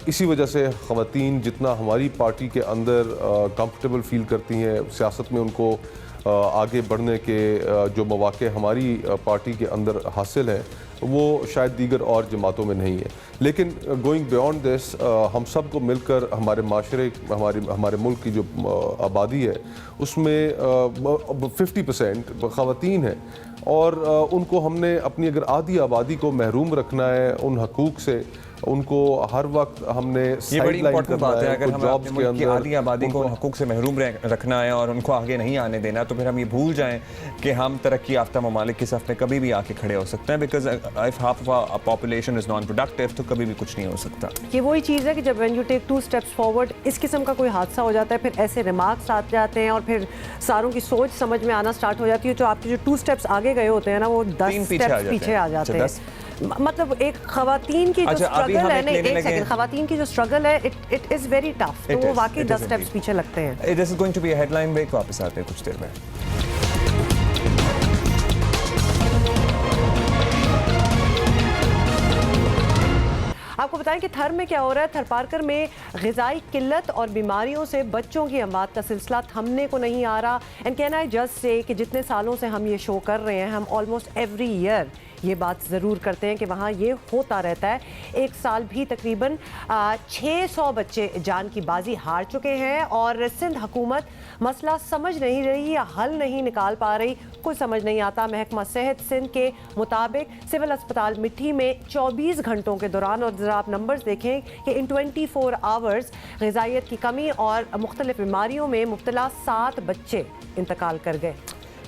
S8: इसी वजह से ख़वातीन जितना हमारी पार्टी के अंदर कंफर्टेबल फ़ील करती हैं, सियासत में उनको आगे बढ़ने के जो मौक़े हमारी पार्टी के अंदर हासिल हैं वो शायद दीगर और जमातों में नहीं है। लेकिन गोइंग बियॉन्ड दिस हम सब को मिलकर हमारे माशरे, हमारे मुल्क की जो आबादी है उसमें 50% ख़वातीन हैं और उनको हमने अपनी अगर आधी आबादी को महरूम रखना है उन हकूक़ से, उनको हर वक्त हमने
S1: ये बड़ी इंपॉर्टेंट बात है। अगर हम अपने मुल्क की आधी आबादी को हकूक़ से महरूम रखना है और उनको आगे नहीं आने देना तो फिर हम ये भूल जाएं कि हम तरक्की याफ्ता ममालिक की सफ़ में कभी भी आके खड़े हो सकते हैं। Because if half of population is non productive तो कभी भी कुछ नहीं हो सकता।
S2: ये वही चीज़ है कि जब when you take 2 steps forward इस किस्म का कोई हादसा हो जाता है फिर ऐसे रिमार्क्स आ जाते हैं और फिर सारों की सोच समझ में आना स्टार्ट हो जाती है। तो आपके जो 2 स्टेप्स आगे गए होते हैं ना वो 10 स्टेप्स पीछे आ जाते हैं। मतलब एक ख़वातीन की जो स्ट्रगल है, नहीं एक सेकंड, ख़वातीन की जो स्ट्रगल है इट इज़ वेरी टफ, तो वो वाकई 10 स्टेप्स पीछे लगते हैं।
S1: This is going to be a headline break, वापस आते हैं कुछ देर में।
S2: आपको बताएं कि थर में क्या हो रहा है। थरपारकर में ग़िज़ाई किल्लत और बीमारियों से बच्चों की अमवात का सिलसिला थमने को नहीं आ रहा। And can I just say कि जितने सालों से हम ये शो कर रहे हैं, हम ऑलमोस्ट एवरी ईयर ये बात ज़रूर करते हैं कि वहाँ ये होता रहता है। एक साल भी तकरीबन 600 बच्चे जान की बाजी हार चुके हैं और सिंध हुकूमत मसला समझ नहीं रही या हल नहीं निकाल पा रही, कुछ समझ नहीं आता। महकमा सेहत सिंध के मुताबिक सिविल अस्पताल मिट्टी में 24 घंटों के दौरान, और ज़रा आप नंबर्स देखें कि इन 24 आवर्स ग़िज़ाइयत की कमी और मुख्तलिफ बीमारियों में मुब्तला 7 बच्चे इंतकाल कर गए।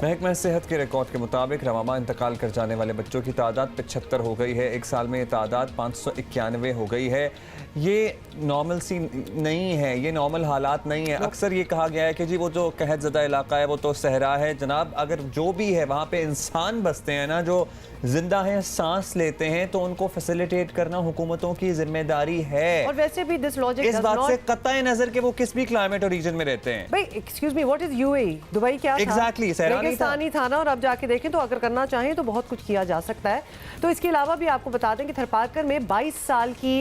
S1: महकमा सेहत के रिकॉर्ड के मुताबिक रवामा इंतकाल कर जाने वाले बच्चों की तादाद 75 हो गई है। एक साल में ये तादाद 591 हो गई है। ये नॉर्मल सी नहीं है, ये नॉर्मल हालात नहीं है। अक्सर ये कहा गया है कि जी वो जो कहत ज़दा इलाका है वो तो सहरा है। जनाब अगर जो भी है वहाँ पे इंसान बसते हैं ना, जो जिंदा हैं, सांस लेते हैं, तो उनको फैसिलिटेट करना हुकूमतों की जिम्मेदारी है।
S2: और वैसे भी दिस लॉजिक
S1: इस बात से कतई नजर के वो किस भी क्लाइमेट और रीजन में रहते हैं।
S2: भाई excuse me, what is UAE? Dubai क्या
S1: एग्जैक्टली
S2: रेगिस्तानी था ना, और अब जाके देखें तो अगर करना चाहें तो बहुत कुछ किया जा सकता है। तो इसके अलावा भी आपको बता दें कि थरपारकर में 22 साल की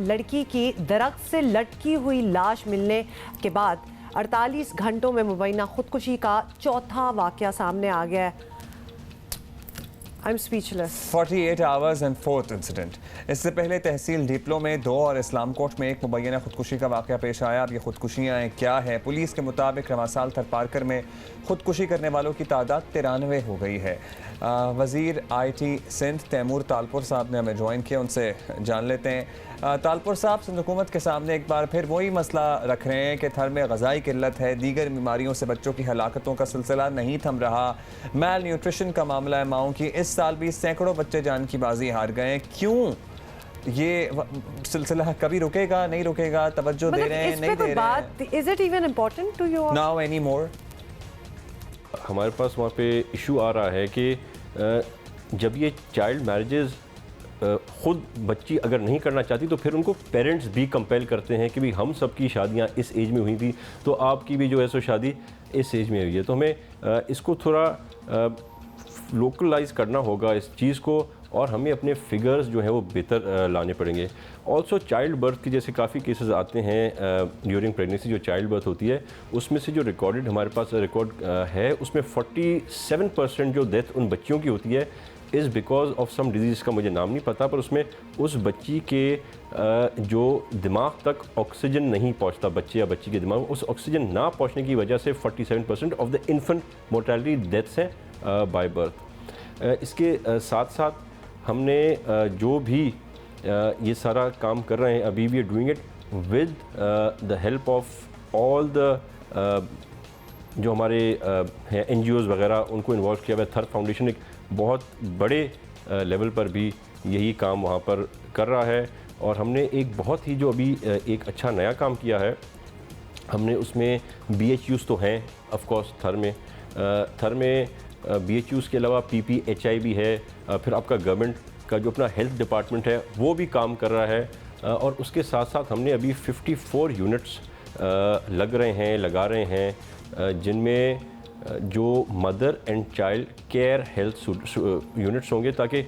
S2: लड़की की दरख्त से लटकी हुई लाश मिलने के बाद 48 घंटों में मुबैना खुदकुशी का चौथा वाकया सामने आ गया है। I'm speechless.
S1: 48 hours and 4th incident. इससे पहले तहसील डिप्लो में 2 और इस्लाम कोट में एक मुबैना खुदकुशी का वाक़या पेश आया। अब ये खुदकुशियाँ क्या है? पुलिस के मुताबिक रवासाल थरपारकर में खुदकुशी करने वालों की तादाद 93 हो गई है। वज़ीर IT सिंध तैमूर तालपुर साहब ने हमें ज्वाइन किया, उनसे जान लेते हैं। तालपुर साहब, सिंध हुकूमत के सामने एक बार फिर वही मसला रख रहे हैं कि थर में ग़िज़ाई किल्लत है, दीगर बीमारियों से बच्चों की हलाकतों का सिलसिला नहीं थम रहा, मैल न्यूट्रिशन का मामला है माओं की। इस साल भी सैकड़ों बच्चे जान की बाजी हार गए। क्यों? ये सिलसिला कभी रुकेगा, नहीं रुकेगा, तवज्जो दे रहे हैं, नहीं दे रहे हैं?
S2: Is it even important to you
S1: now any more?
S9: हमारे पास वहाँ पे इशू आ रहा है कि जब ये चाइल्ड मैरिजेस खुद बच्ची अगर नहीं करना चाहती तो फिर उनको पेरेंट्स भी कंपेल करते हैं कि भाई हम सबकी शादियाँ इस एज में हुई थी तो आपकी भी जो है सो शादी इस एज में हुई है। तो हमें इसको थोड़ा लोकलाइज करना होगा इस चीज़ को, और हमें अपने फिगर्स जो हैं वो बेहतर लाने पड़ेंगे। ऑल्सो चाइल्ड बर्थ के जैसे काफ़ी केसेस आते हैं ड्यूरिंग प्रेगनेंसी, जो चाइल्ड बर्थ होती है उसमें से जो रिकॉर्डेड हमारे पास रिकॉर्ड है उसमें 47% जो डेथ उन बच्चियों की होती है is because of some disease का मुझे नाम नहीं पता, पर उसमें उस बच्ची के जो दिमाग तक ऑक्सीजन नहीं पहुंचता, बच्चे या बच्ची के दिमाग में उस ऑक्सीजन ना पहुंचने की वजह से 47% of the infant mortality deaths हैं बाय बर्थ। इसके साथ साथ हमने जो भी ये सारा काम कर रहे हैं अभी we are doing it with the help of all the जो हमारे हैं NGOs वगैरह, उनको इन्वॉल्व किया हुआ है। थर्ड फाउंडेशन एक बहुत बड़े लेवल पर भी यही काम वहाँ पर कर रहा है, और हमने एक बहुत ही जो अभी एक अच्छा नया काम किया है, हमने उसमें BHUs तो हैं ऑफ कोर्स थर में BHUs के अलावा PPHI भी है, फिर आपका गवर्नमेंट का जो अपना हेल्थ डिपार्टमेंट है वो भी काम कर रहा है, और उसके साथ साथ हमने अभी 54 यूनिट्स लगा रहे हैं जिनमें जो mother and child care health units होंगे, ताकि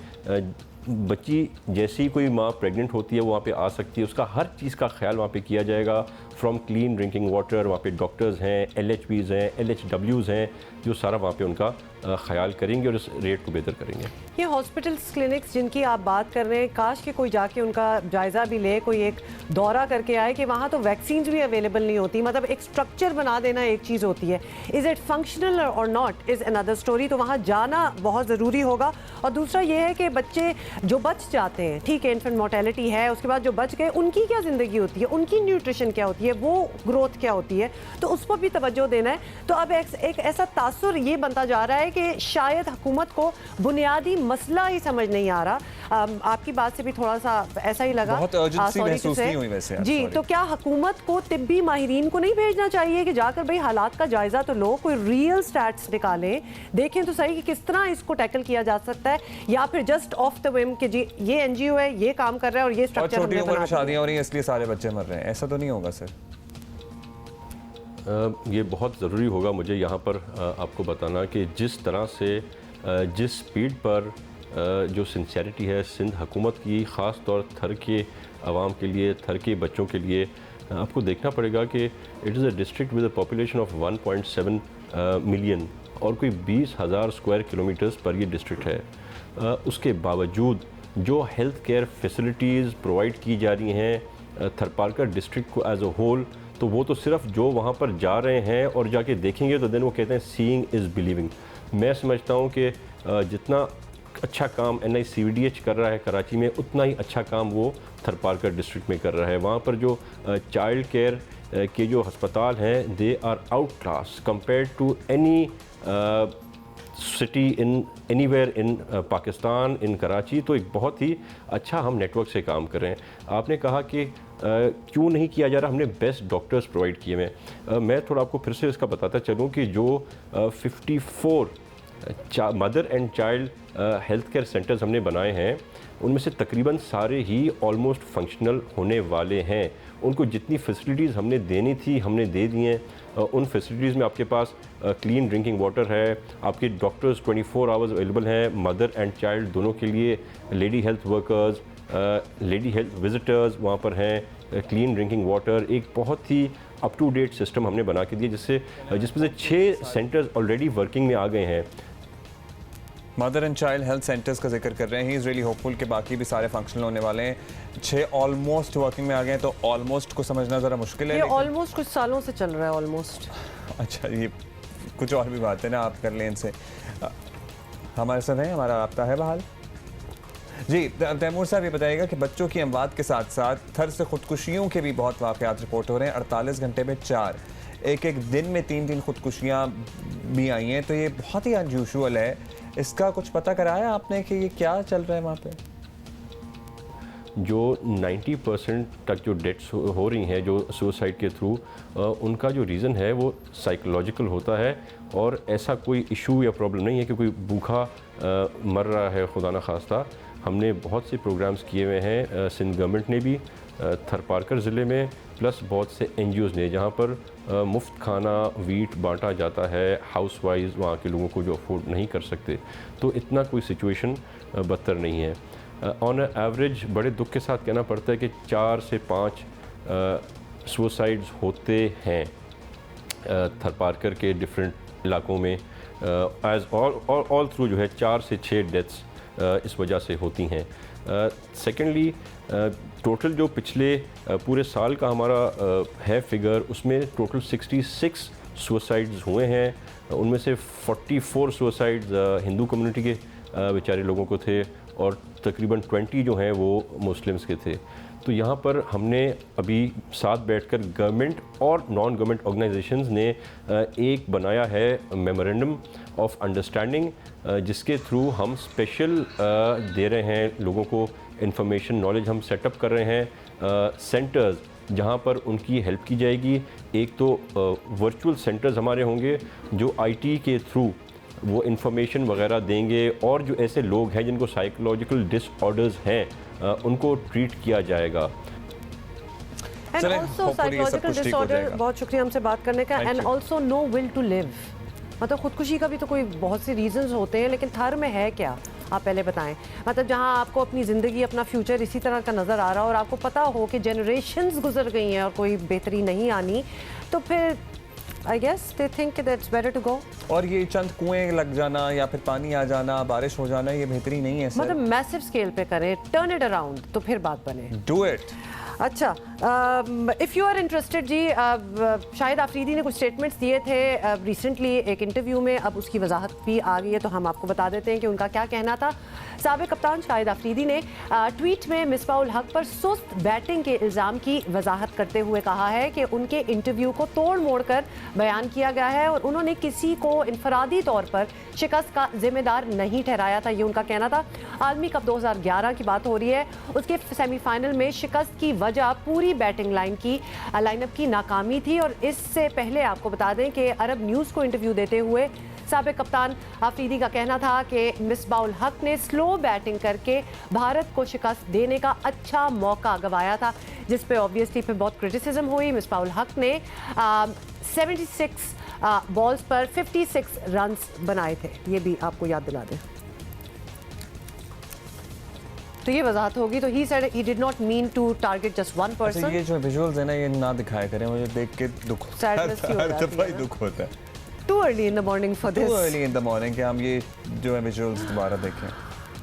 S9: बच्ची जैसी ही कोई माँ प्रेग्नेंट होती है वो वहाँ पे आ सकती है, उसका हर चीज़ का ख्याल वहाँ पे किया जाएगा, फ्रॉम क्लीन ड्रिंकिंग वाटर, वहाँ पे डॉक्टर्स हैं, LHPs हैं, LHWs हैं, जो सारा वहाँ पे उनका ख्याल करेंगे और इस रेट को बेहतर करेंगे।
S2: ये हॉस्पिटल्स क्लिनिक्स जिनकी आप बात कर रहे हैं, काश कि कोई जाके उनका जायज़ा भी ले, कोई एक दौरा करके आए कि वहाँ तो वैक्सीन भी अवेलेबल नहीं होती, मतलब एक स्ट्रक्चर बना देना एक चीज़ होती है, इज़ इट फंक्शनल और नॉट इज़ अनदर स्टोरी। तो वहाँ जाना बहुत ज़रूरी होगा। और दूसरा ये है कि बच्चे जो बच जाते हैं, ठीक है इन्फेंट मोर्टेलिटी है, उसके बाद जो बच गए उनकी क्या ज़िंदगी होती है, उनकी न्यूट्रिशन क्या होती है, वो ग्रोथ क्या होती है, तो उस पर भी तवज्जो देना है। तो अब एक ऐसा तासुर ये बनता जा रहा है कि शायद हुकूमत को बुनियादी मसला ही समझ नहीं आ रहा। आपकी बात से भी थोड़ा सा ऐसा ही लगा,
S1: बहुत अर्जेंसी महसूस नहीं हुई वैसे
S2: जी। तो क्या हुकूमत को तिब्बी माहिरीन को नहीं भेजना चाहिए कि जाकर भाई हालात का जायजा तो लो, कोई रियल स्टैट्स निकालें, देखें तो सही कि किस तरह इसको टैकल किया जा सकता है, या फिर जस्ट ऑफ द विम कि जी ये NGO है, ये काम कर रहा है और ये स्ट्रक्चर
S1: छोटी उम्र में शादियां हो रही हैं इसलिए सारे बच्चे मर रहे हैं, ऐसा तो नहीं होगा सर?
S9: ये बहुत ज़रूरी होगा मुझे यहाँ पर आपको बताना कि जिस तरह से जिस स्पीड पर जो सिंसियरिटी है सिंध हुकूमत की, ख़ास तौर थर के आवाम के लिए, थर के बच्चों के लिए, आपको देखना पड़ेगा कि it is a district with a population of 1.7 million और कोई 20,000 स्क्वायर किलोमीटर्स पर ये डिस्ट्रिक्ट है। उसके बावजूद जो हेल्थ केयर फैसिलिटीज़ प्रोवाइड की जा रही हैं थरपारकर डिस्ट्रिक्ट को एज अ होल, तो वो तो सिर्फ जो वहाँ पर जा रहे हैं और जाके देखेंगे तो देन वो कहते हैं सीइंग इज़ बिलीविंग। मैं समझता हूँ कि जितना अच्छा काम NICVDH कर रहा है कराची में, उतना ही अच्छा काम वो थरपारकर डिस्ट्रिक्ट में कर रहा है। वहाँ पर जो चाइल्ड केयर के जो अस्पताल हैं they are out class compared to any city in anywhere in Pakistan, in Karachi. तो एक बहुत ही अच्छा हम नेटवर्क से काम कर रहे हैं। आपने कहा कि क्यों नहीं किया जा रहा, हमने बेस्ट डॉक्टर्स प्रोवाइड किए हैं। मैं थोड़ा आपको फिर से इसका बताता चलूँ कि जो 54 mother and child health care centres हमने बनाए हैं उनमें से तकरीबन सारे ही ऑलमोस्ट फंक्शनल होने वाले हैं। उनको जितनी फैसिलिटीज़ हमने देनी थी हमने दे दी हैं। उन फैसिलिटीज़ में आपके पास क्लीन ड्रिंकिंग वाटर है, आपके डॉक्टर्स 24 आवर्स अवेलेबल हैं मदर एंड चाइल्ड दोनों के लिए, lady health workers, lady health visitors वहाँ पर हैं, क्लीन ड्रिंकिंग वाटर, एक बहुत ही अप टू डेट सिस्टम हमने बना के दिया जिसमें से 6 सेंटर्स ऑलरेडी वर्किंग में आ गए हैं।
S1: Mother and child health centres का जिक्र कर रहे हैं, ही इज़ रियली होपफुल कि बाकी भी सारे फंक्शनल होने वाले हैं। 6 ऑलमोस्ट वर्किंग में आ गए हैं, तो ऑलमोस्ट को समझना ज़रा मुश्किल है।
S2: ये ऑलमोस्ट कुछ सालों से चल रहा है ऑलमोस्ट।
S1: अच्छा, ये कुछ और भी बात है ना, आप कर लें इनसे। हमारे साथ हैं, हमारा राब्ता है बहाल जी। तैमूर साहब ये बताइएगा कि बच्चों की अमवात के साथ साथ थर से खुदकुशियों के भी बहुत वाक़यात रिपोर्ट हो रहे हैं। 48 घंटे में 4, एक दिन में 3 खुदकुशियाँ भी आई हैं, तो ये बहुत ही अनयूजुअल है। इसका कुछ पता कराया आपने कि ये क्या चल रहा है वहाँ पे?
S9: जो 90% तक जो डेथ्स हो रही हैं जो सुसाइड के थ्रू, उनका जो रीज़न है वो साइकोलॉजिकल होता है, और ऐसा कोई इशू या प्रॉब्लम नहीं है कि कोई भूखा मर रहा है खुदा न खास्ता। हमने बहुत से प्रोग्राम्स किए हुए हैं, सिंध गवर्नमेंट ने भी, थरपारकर ज़िले में, प्लस बहुत से NGOs ने, जहाँ पर मुफ्त खाना वीट बांटा जाता है हाउस वाइज वहाँ के लोगों को जो अफोर्ड नहीं कर सकते। तो इतना कोई सिचुएशन बदतर नहीं है। ऑन एवरेज बड़े दुख के साथ कहना पड़ता है कि 4 से 5 सुसाइड्स होते हैं थरपारकर के डिफरेंट इलाकों में, एज ऑल थ्रू जो है 4 से 6 डेथ्स इस वजह से होती हैं। सेकेंडली, टोटल जो पिछले पूरे साल का हमारा है फिगर, उसमें टोटल 66 सुसाइड्स हुए हैं। उनमें से 44 सुसाइड्स हिंदू कम्युनिटी के बेचारे लोगों को थे, और तकरीबन 20 जो हैं वो मुस्लिम्स के थे। तो यहाँ पर हमने अभी साथ बैठकर गवर्नमेंट और नॉन गवर्नमेंट ऑर्गेनाइजेशंस ने एक बनाया है मेमोरेंडम ऑफ अंडरस्टैंडिंग, जिसके थ्रू हम स्पेशल दे रहे हैं लोगों को इंफॉर्मेशन, नॉलेज हम सेटअप कर रहे हैं सेंटर्स जहाँ पर उनकी हेल्प की जाएगी। एक तो वर्चुअल सेंटर्स हमारे होंगे जो IT के थ्रू वो इन्फॉर्मेशन वगैरह देंगे, और जो ऐसे लोग हैं जिनको साइकोलॉजिकल डिसऑर्डर्स हैं उनको ट्रीट किया जाएगा।
S2: एंड ऑल्सो साइकोलॉजिकल डिसऑर्डर, बहुत शुक्रिया हमसे बात करने का। And also no will to live, मतलब खुदकुशी का भी तो कोई बहुत से रीजंस होते हैं, लेकिन थर में है क्या, आप पहले बताएं। मतलब जहां आपको अपनी ज़िंदगी, अपना फ्यूचर इसी तरह का नज़र आ रहा हो, और आपको पता हो कि जनरेशन्स गुजर गई हैं और कोई बेहतरी नहीं आनी, तो फिर I guess they think that's better to go.
S1: और ये चंद कुएं लग जाना या फिर पानी आ जाना, बारिश हो जाना, ये बेहतरी नहीं है सर।
S2: मतलब मैसिव स्केल पे करें, टर्न इट अराउंड, तो फिर बात बने।
S1: Do it.
S2: अच्छा, इफ़ यू आर इंटरेस्टेड जी, शाहिद आफरीदी ने कुछ स्टेटमेंट्स दिए थे रिसेंटली एक इंटरव्यू में, अब उसकी वजाहत भी आ गई है, तो हम आपको बता देते हैं कि उनका क्या कहना था। साबिक कप्तान शाहिद आफरीदी ने ट्वीट में मिसबाह उल हक पर सुस्त बैटिंग के इल्ज़ाम की वजाहत करते हुए कहा है कि उनके इंटरव्यू को तोड़ मोड़ कर बयान किया गया है, और उन्होंने किसी को इनफरादी तौर पर शिकस्त का जिम्मेदार नहीं ठहराया था, ये उनका कहना था। आलमी कप 2011 की बात हो रही है, उसके सेमीफाइनल में शिकस्त की वजह पूरी बैटिंग लाइनअप की नाकामी थी। और इससे पहले आपको बता दें कि अरब न्यूज़ को इंटरव्यू देते हुए साबिक कप्तान आफरीदी का कहना था कि मिसबाह उल हक ने स्लो बैटिंग करके भारत को शिकस्त देने का अच्छा मौका गंवाया था, जिस पे ऑब्वियसली फिर बहुत क्रिटिसिज्म हुई। मिसबाह उल हक ने 76 बॉल्स पर 56 रन्स बनाए थे, ये भी आपको याद दिला दें। तो ये वजाहत होगी। तो he said he did not mean to target just one person.
S1: ये जो विजुअल्स है ना, ये ना दिखाया करें, मुझे देख के दुख होता है।
S2: Too early in the morning for this.
S1: Too early in the morning कि हम ये जो है विजुअल्स दोबारा देखें।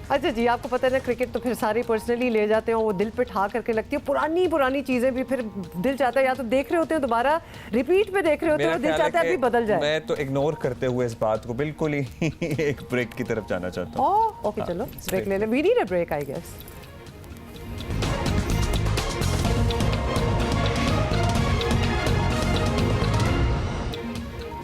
S2: अच्छा जी, आपको पता है ना, क्रिकेट तो फिर सारे पर्सनली ले जाते हैं, वो दिल पे ठा करके लगती है, पुरानी चीज़ें भी फिर दिल चाहता है या तो देख रहे होते हैं दोबारा, रिपीट पे देख रहे होते हैं, दिल चाहता है अभी बदल जाए।
S1: मैं तो इग्नोर करते हुए इस बात को बिल्कुल ही एक ब्रेक की तरफ जाना चाहता हूँ।
S2: ओके, चलो ब्रेक ले लें। We need a break I guess.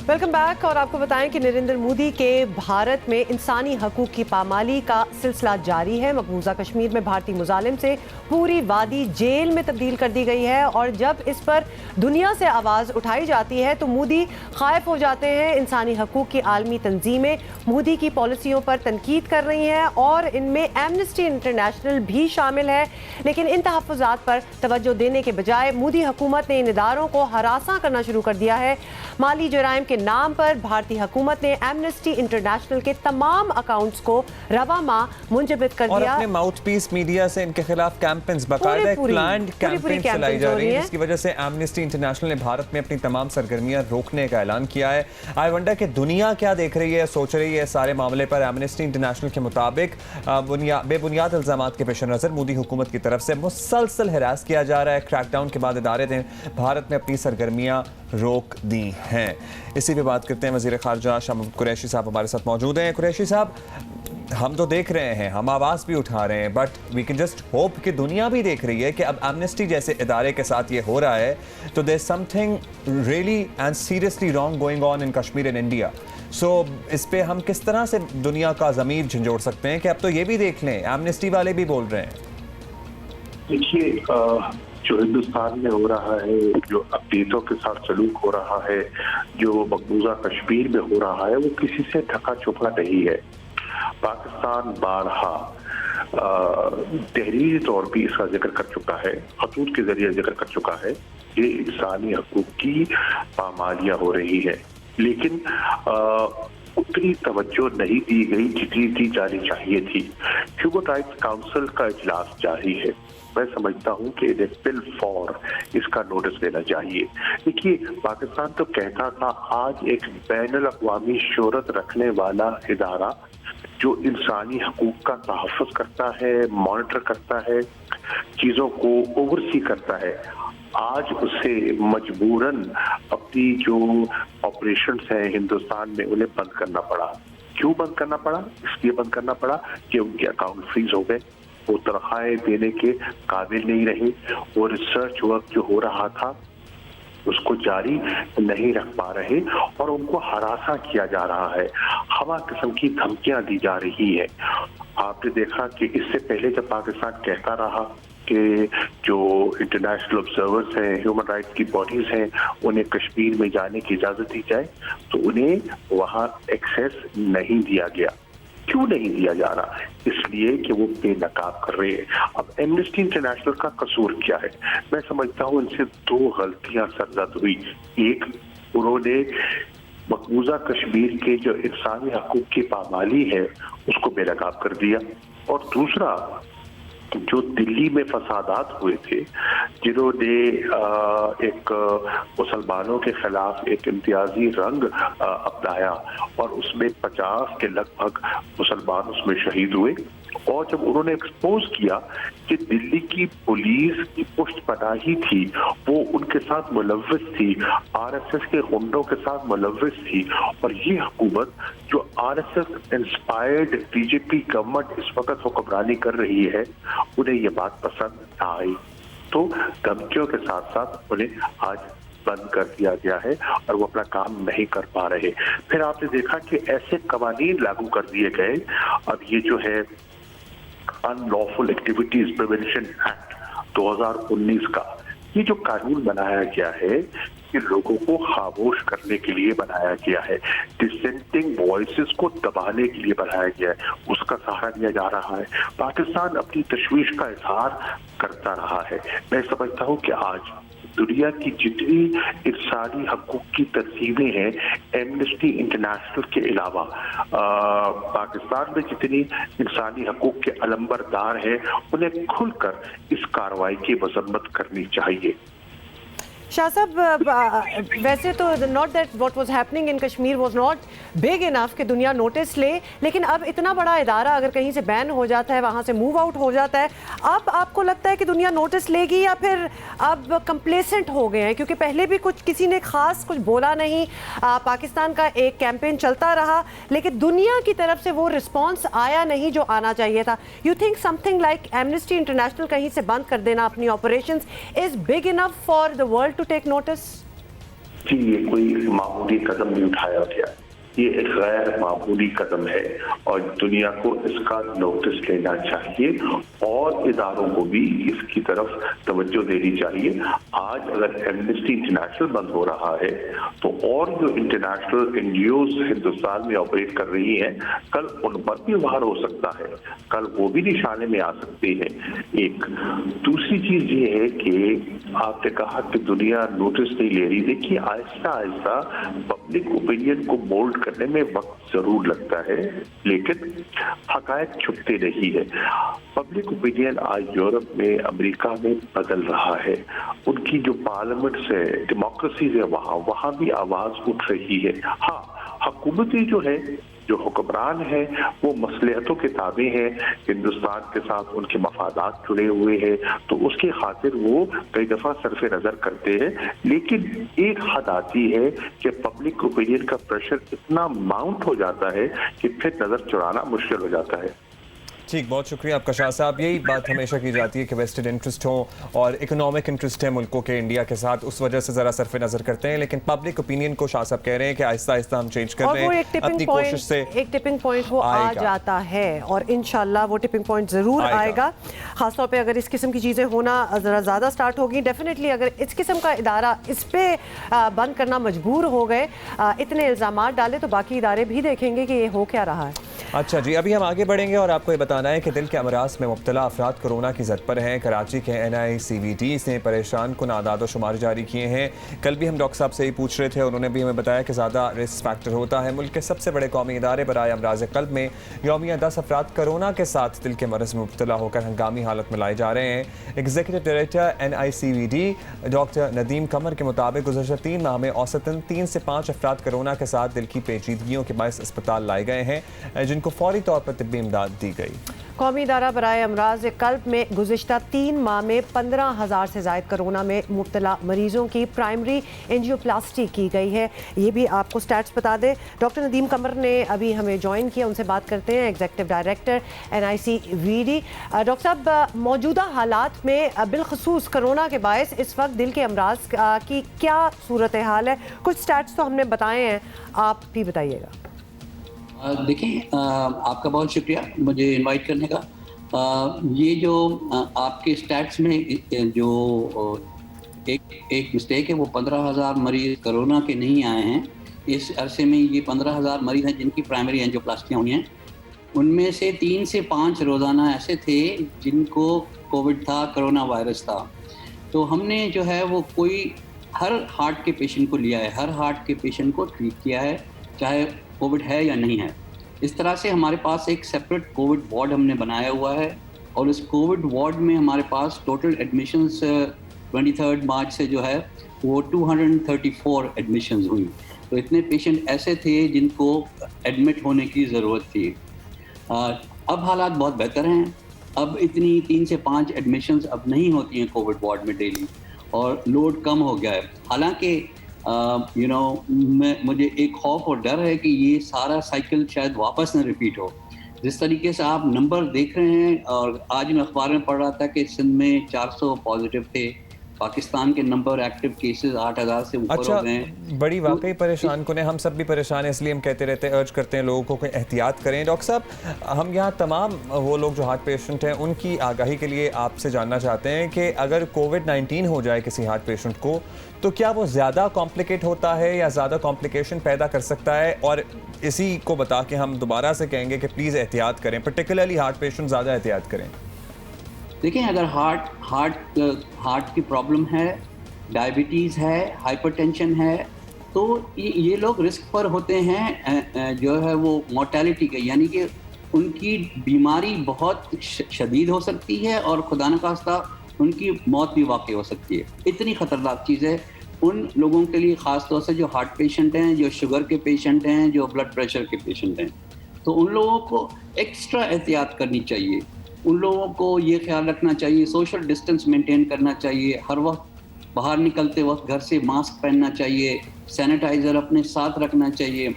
S2: Welcome back. और आपको बताएं कि नरेंद्र मोदी के भारत में इंसानी हकूक की पामाली का सिलसिला जारी है। मकबूजा कश्मीर में भारतीय मुजालिम से पूरी वादी जेल में तब्दील कर दी गई है, और जब इस पर दुनिया से आवाज़ उठाई जाती है तो मोदी खायफ हो जाते हैं। इंसानी हकूक की आलमी तंजीमें मोदी की पॉलिसियों पर तनकीद कर रही हैं, और इनमें एमनेस्टी इंटरनेशनल भी शामिल है। लेकिन इन तहफ़्फ़ुज़ात पर तवज्जो देने के बजाय मोदी हुकूमत ने इन इदारों को हरासा करना शुरू कर दिया है। माली जराइम के नाम पर भारतीय हुकूमत ने एमनेस्टी इंटरनेशनल के तमाम अकाउंट्स को रवा माह मुंजमद कर
S1: और
S2: दिया।
S1: अपने माउथपीस मीडिया से इनके खिलाफ कैंपेन्स, बाकायदा प्लान्ड कैंपेन चलाई जा रही है, जिसकी वजह से एमनेस्टी इंटरनेशनल ने भारत में अपनी तमाम सरगर्मियां रोकने का ऐलान किया है। आई वंडर कि दुनिया क्या देख रही है, सोच रही है सारे मामले पर। एमनेस्टी इंटरनेशनल के मुताबिक बेबुनियाद इल्जामात के पेश नज़र मोदी हुकूमत की तरफ से मुसलसल हिरास किया जा रहा है। क्रैकडाउन के बाद इदारे ने भारत में अपनी सरगर्मियां रोक दी हैं। इसी पे बात करते हैं। वज़ीर ख़ारजा शाह महमूद कुरैशी साहब हमारे साथ मौजूद हैं। कुरैशी साहब, हम तो देख रहे हैं, हम आवाज़ भी उठा रहे हैं, but we can just hope कि दुनिया भी देख रही है कि अब एमनेस्टी जैसे इदारे के साथ ये हो रहा है, तो there is something really and seriously wrong going on in Kashmir and India. So इस पे हम किस तरह से दुनिया का ज़मीर झंझोड़ सकते हैं कि अब तो ये भी देख लें, एमनेस्टी वाले भी बोल रहे हैं।
S6: देखिए, जो हिंदुस्तान में हो रहा है, जो अपडेटों के साथ सलूक हो रहा है, जो मकबूजा कश्मीर में हो रहा है, वो किसी से ढका छुपा नहीं है। पाकिस्तान बारहा तहरीरी तौर पर इसका जिक्र कर चुका है, खतूत के जरिए जिक्र कर चुका है, ये इंसानी हकूक की पामालियां हो रही है, लेकिन उतनी तवज्जो नहीं दी गई जितनी दी जानी चाहिए थी। ह्यूमन राइट्स काउंसिल का इजलास जारी है, मैं समझता हूं कि बिल फॉर इसका नोटिस लेना चाहिए। देखिए, पाकिस्तान तो कहता था आज एक बैनुल अक़वामी शोहरत रखने वाला इदारा जो इंसानी हकूक का तहफ़्फ़ुज़ करता है, मॉनिटर करता है, चीज़ों को ओवरसी करता है, आज उसे मजबूरन अपनी जो ऑपरेशंस हैं हिंदुस्तान में उन्हें बंद करना पड़ा। क्यों बंद करना पड़ा? इसलिए बंद करना पड़ा कि उनके अकाउंट फ्रीज हो गए, वो तनख्वाहें देने के काबिल नहीं रहे, वो रिसर्च वर्क जो हो रहा था उसको जारी नहीं रख पा रहे और उनको हरासा किया जा रहा है, हवा किस्म की धमकियां दी जा रही है। आपने देखा कि इससे पहले जब पाकिस्तान कहता रहा कि जो इंटरनेशनल ऑब्जर्वर्स हैं, ह्यूमन राइट्स की बॉडीज हैं, उन्हें कश्मीर में जाने की इजाज़त दी जाए, तो उन्हें वहाँ एक्सेस नहीं दिया गया। क्यों नहीं दिया जा रहा? इसलिए कि वो बेनकाब कर रहे हैं। अब एमनेस्टी इंटरनेशनल का कसूर क्या है? मैं समझता हूँ इनसे दो गलतियां सरजद हुई। एक, उन्होंने मकबूजा कश्मीर के जो इंसानी हकूक की पामाली है उसको बेनकाब कर दिया, और दूसरा जो दिल्ली में फसादात हुए थे, जिन्होंने एक मुसलमानों के खिलाफ एक इम्तियाजी रंग अपनाया और उसमें 50 के लगभग मुसलमान उसमें शहीद हुए, और जब उन्होंने एक्सपोज किया कि दिल्ली की पुलिस की पुष्टपनाही थी, वो उनके साथ मुलव्विस थी, आरएसएस के गुंडों के साथ मुलव्विस थी, और ये हुकूमत जो आरएसएस इंस्पायर्ड बीजेपी गवर्नमेंट इस वक्त हुक्मरानी कर रही है, उन्हें ये बात पसंद न आई, तो धमकियों के साथ साथ उन्हें आज बंद कर दिया गया है और वो अपना काम नहीं कर पा रहे। फिर आपने देखा कि ऐसे कवानीन लागू कर दिए गए। अब ये जो है अनलॉफुल एक्टिविटीज प्रिवेंशन एक्ट 2019 का ये जो कानून बनाया गया है, ये लोगों को खामोश करने के लिए बनाया गया है, डिसेंटिंग वॉइसेस को दबाने के लिए बनाया गया है, उसका सहारा दिया जा रहा है। पाकिस्तान अपनी तशवीश का इजहार करता रहा है। मैं समझता हूँ कि आज दुनिया की जितनी इंसानी हकूक की तंजीमें हैं, एमनेस्टी इंटरनेशनल के अलावा पाकिस्तान में जितनी इंसानी हकूक के अलंबरदार हैं, उन्हें खुलकर इस कार्रवाई की मजम्मत करनी चाहिए।
S2: शाह साहब, वैसे तो not that what was happening in Kashmir was not big enough कि दुनिया नोटिस ले, लेकिन अब इतना बड़ा इदारा अगर कहीं से बैन हो जाता है, वहाँ से मूव आउट हो जाता है, अब आपको लगता है कि दुनिया नोटिस लेगी या फिर अब कंप्लेसेंट हो गए हैं? क्योंकि पहले भी किसी ने खास कुछ बोला नहीं, पाकिस्तान का एक कैंपेन चलता रहा, लेकिन दुनिया की तरफ से वो रिस्पॉन्स आया नहीं जो आना चाहिए था। You think something like amnesty international कहीं से बंद कर देना अपनी operations is big enough for the world to take notice?
S6: जी, ये कोई मामूली कदम नहीं उठाया गया, ये एक गैर मामूली कदम है और दुनिया को इसका नोटिस लेना चाहिए और इदारों को भी इसकी तरफ तवज्जो देनी चाहिए। आज अगर एमनेस्टी इंटरनेशनल बंद हो रहा है तो और जो इंटरनेशनल एनजीओज हिंदुस्तान में ऑपरेट कर रही हैं, कल उन पर भी वार हो सकता है, कल वो भी निशाने में आ सकती है। एक दूसरी चीज ये है कि आपने कहा कि दुनिया नोटिस नहीं ले रही। देखिए, आहिस्ता आहिस्ता पब्लिक ओपिनियन को मोल्ड करने में वक्त जरूर लगता है, लेकिन हकायक छुपते नहीं है। पब्लिक ओपिनियन आज यूरोप में, अमेरिका में बदल रहा है। उनकी जो पार्लियामेंट्स है, डेमोक्रेसीज है, वहाँ भी आवाज उठ रही है। हाँ, हुकूमतें जो है, जो हुक्मरान है, वो मसलहतों के ताबे हैं, हिंदुस्तान के साथ उनके मफादात जुड़े हुए हैं, तो उसकी खातिर वो कई दफ़ा सरफे नज़र करते हैं। लेकिन एक हद आती है कि पब्लिक ओपिनियन का प्रेशर इतना माउंट हो जाता है कि फिर नज़र चुराना मुश्किल हो जाता है।
S1: ठीक, बहुत शुक्रिया आपका शाह साहब। यही बात हमेशा की जाती है कि वेस्टेड इंटरेस्ट हो और इकोनॉमिक इंटरेस्ट है मुल्कों के इंडिया के साथ, उस वजह से ज़रा सरफ नज़र करते हैं, लेकिन पब्लिक ओपिनियन को शाह साहब कह रहे हैं कि आहिस्ता आहिस्ता हम चेंज कर रहे हैं अपनी कोशिश से।
S2: एक टिपिंग पॉइंट वो आ जाता है और इंशाल्लाह वो टिपिंग पॉइंट ज़रूर आएगा। खासतौर पे अगर इस किस्म की चीज़ें होना ज़रा ज़्यादा स्टार्ट होगी, डेफिनेटली अगर इस किस्म का इदारा इस पे बंद करना मजबूर हो गए, इतने इल्ज़ामात डाले, तो बाकी इदारे भी देखेंगे कि ये हो क्या रहा है।
S1: अच्छा जी, अभी हम आगे बढ़ेंगे और आपको ये बताना है कि दिल के अमराज में मुब्तला अफराद कोरोना की जद पर हैं। कराची के NICVD ने परेशान कुन आदाद शुमार जारी किए हैं। कल भी हम डॉक्टर साहब से ही पूछ रहे थे, उन्होंने भी हमें बताया कि ज़्यादा रिस्क फैक्टर होता है। मुल्क के सबसे बड़े कौमी इदारे बराए अमराज क़ल्ब में यौमिया 10 अफराद कोरोना के साथ दिल के मरज़ में मुब्तला होकर हंगामी हालत में लाए जा रहे हैं। Executive director NICVD doctor Nadeem Qamar के मुताबिक गुज़श्ता 3 माह में औसतन 3 से 5 अफराद कोरोना के साथ दिल की पेचीदगियों के बायस अस्पताल लाए गए हैं, जिनको फौरी तौर पर तिब्बी इमदाद दी गई।
S2: कौमी इदारा बराए अमराज क़ल्ब में गुज़िश्ता 3 माह में 15,000 से ज़ायद कोरोना में मुब्तला मरीजों की प्राइमरी एंजियोप्लास्टी की गई है। ये भी आपको स्टैट्स बता दें। डॉक्टर नदीम कमर ने अभी हमें ज्वाइन किया, उनसे बात करते हैं, एग्जीक्यूटिव डायरेक्टर NICVD। डॉक्टर साहब, मौजूदा हालात में बिलखसूस कोरोना के बायस इस वक्त दिल के अमराज की क्या सूरत हाल है? कुछ स्टैट्स तो हमने बताए हैं, आप भी बताइएगा।
S10: देखिए, आपका बहुत शुक्रिया मुझे इनवाइट करने का। ये जो आपके स्टैट्स में जो एक मिस्टेक है, वो 15,000 मरीज कोरोना के नहीं आए हैं। इस अरसे में ये 15,000 मरीज हैं जिनकी प्राइमरी एंजियोप्लास्टियाँ हुई हैं। उनमें से 3 से 5 रोज़ाना ऐसे थे जिनको कोविड था, कोरोना वायरस था। तो हमने जो है वो हर हार्ट के पेशेंट को लिया है, हर हार्ट के पेशेंट को ट्रीट किया है, चाहे कोविड है या नहीं है। इस तरह से हमारे पास एक सेपरेट कोविड वार्ड हमने बनाया हुआ है और इस कोविड वार्ड में हमारे पास टोटल एडमिशन्स 23 मार्च से जो है वो 234 एडमिशन्स हुई। तो इतने पेशेंट ऐसे थे जिनको एडमिट होने की ज़रूरत थी। अब हालात बहुत बेहतर हैं। अब इतनी 3 से 5 एडमिशन्स अब नहीं होती हैं कोविड वार्ड में डेली और लोड कम हो गया है। हालांकि मुझे एक खौफ और डर है कि ये सारा साइकिल शायद वापस न रिपीट हो। जिस तरीके से आप नंबर देख रहे हैं, और आज मैं अखबार में पढ़ रहा था कि सिंध में 400 पॉजिटिव थे, पाकिस्तान के नंबर एक्टिव केसेस 8,000 से ऊपर हो गए हैं।
S1: बड़ी वाकई परेशान कुन है, हम सब भी परेशान हैं, इसलिए हम कहते रहते हैं, अर्ज करते हैं लोगों को कि एहतियात करें। डॉक्टर साहब, हम यहाँ तमाम वो लोग जो हार्ट पेशेंट हैं उनकी आगाही के लिए आपसे जानना चाहते हैं कि अगर कोविड-19 हो जाए किसी हार्ट पेशेंट को, तो क्या वो ज़्यादा कॉम्प्लिकेट होता है या ज़्यादा कॉम्प्लिकेशन पैदा कर सकता है? और इसी को बता के हम दोबारा से कहेंगे कि प्लीज़ एहतियात करें, पर्टिकुलरली हार्ट पेशेंट ज़्यादा एहतियात करें।
S10: देखिए, अगर हार्ट की प्रॉब्लम है, डायबिटीज़ है, हाइपरटेंशन है, तो ये लोग रिस्क पर होते हैं जो है वो मोर्टेलिटी के, यानी कि उनकी बीमारी बहुत शदीद हो सकती है और खुदा न खास्ता उनकी मौत भी वाक़ई हो सकती है। इतनी ख़तरनाक चीज़ है उन लोगों के लिए, ख़ास तौर से जो हार्ट पेशेंट हैं, जो शुगर के पेशेंट हैं, जो ब्लड प्रेशर के पेशेंट हैं। तो उन लोगों को एक्स्ट्रा एहतियात करनी चाहिए। उन लोगों को ये ख्याल रखना चाहिए, सोशल डिस्टेंस मेंटेन करना चाहिए, हर वक्त बाहर निकलते वक्त घर से मास्क पहनना चाहिए, सैनिटाइज़र अपने साथ रखना चाहिए।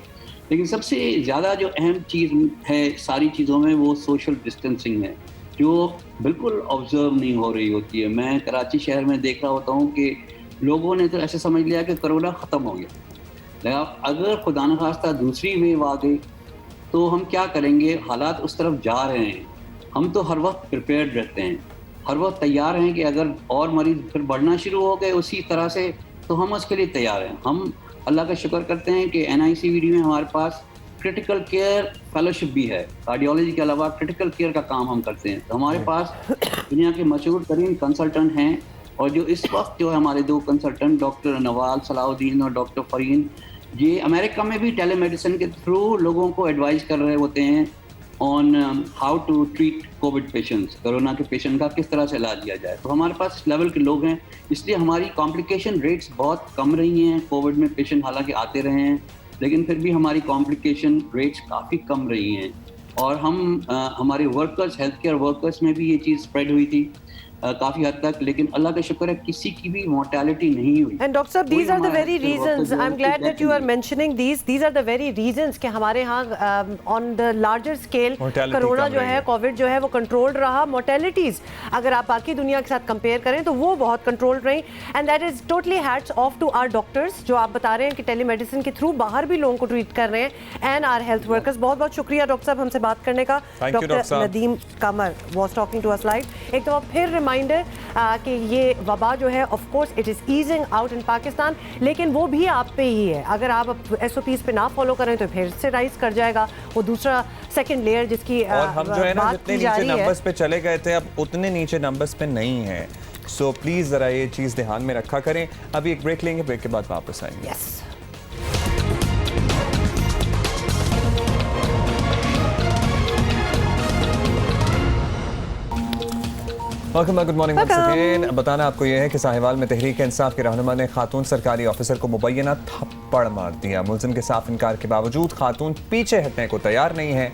S10: लेकिन सबसे ज़्यादा जो अहम चीज़ है सारी चीज़ों में, वो सोशल डिस्टेंसिंग है, जो बिल्कुल ऑब्जर्व नहीं हो रही होती है। मैं कराची शहर में देख रहा होता हूँ कि लोगों ने तो ऐसे समझ लिया कि कोरोना ख़त्म हो गया। अगर खुदा न खास्ता दूसरी वेव आ गई तो हम क्या करेंगे? हालात उस तरफ जा रहे हैं। हम तो हर वक्त प्रिपेयर्ड रहते हैं, हर वक्त तैयार हैं कि अगर और मरीज़ फिर बढ़ना शुरू हो गए उसी तरह से, तो हम उसके लिए तैयार हैं। हम अल्लाह का शुक्र करते हैं कि NICVD में हमारे पास क्रिटिकल केयर फेलोशिप भी है। कार्डियोलॉजी के अलावा क्रिटिकल केयर का काम हम करते हैं। तो हमारे पास दुनिया के मशहूर तरीन कंसल्टेंट हैं, और जो इस वक्त जो है हमारे 2 कंसल्टेंट, डॉक्टर नवाल सलाहुद्दीन और डॉक्टर फरीन, ये अमेरिका में भी टेलीमेडिसिन के थ्रू लोगों को एडवाइस कर रहे होते हैं on how to treat covid patients. Corona के पेशेंट का किस तरह से इलाज किया जाए। तो हमारे पास इस लेवल के लोग हैं, इसलिए हमारी कॉम्प्लिकेशन रेट्स बहुत कम रही हैं। कोविड में पेशेंट हालांकि आते रहे हैं, लेकिन फिर भी हमारी कॉम्प्लिकेशन रेट्स काफ़ी कम रही हैं। और हम हमारे वर्कर्स, हेल्थ केयर वर्कर्स में भी ये चीज़ स्प्रेड हुई थी। काफ़ी हद तक, लेकिन अल्लाह का शुक्र है किसी की भी मोर्टेलिटी नहीं हुई।
S2: And Dr. Saab, these are the very reasons. I'm glad that you are mentioning these. These are the very reasons कि हमारे यहाँ on the larger scale corona जो है, कोविड जो है वो कंट्रोल्ड रहा. मोर्टेलिटीज़ अगर आप बाकी दुनिया के साथ कंपेयर करें तो वो बहुत कंट्रोल्ड रही. And that is totally hats off to our doctors जो आप बता रहे हैं कि टेलीमेडिसिन के थ्रू बाहर भी लोगों को ट्रीट कर रहे हैं, एंड आवर हेल्थ वर्कर्स. बहुत बहुत शुक्रिया डॉक्टर साहब हमसे बात करने का. Doctor Nadeem Qamar was talking to us live. एक दफ़ा फिर रिमाइंडर कि ये वबा जो है of course it is easing out in Pakistan, लेकिन वो भी आप पे ही है. अगर आप SOPs पे ना फॉलो करें तो फिर से राइज कर जाएगा वो दूसरा सेकंड लेयर जिसकी
S1: और हम जो है ना जितने नीचे नंबर्स पे चले गए थे अब उतने नीचे नंबर्स पे नहीं है. सो प्लीज़ ज़रा ये चीज़ ध्यान में रखा करें. अभी एक ब्रेक लेंगे, ब्रेक के बाद वापस आएंगे.
S2: Yes.
S1: Welcome, good morning once again. बताना आपको यह है कि साहिवाल में तहरीक इंसाफ के रहनुमा ने खातून सरकारी ऑफिसर को मुबैना थप्पड़ मार दिया. मुलजिम के साफ इनकार के बावजूद खातून पीछे हटने को तैयार नहीं है.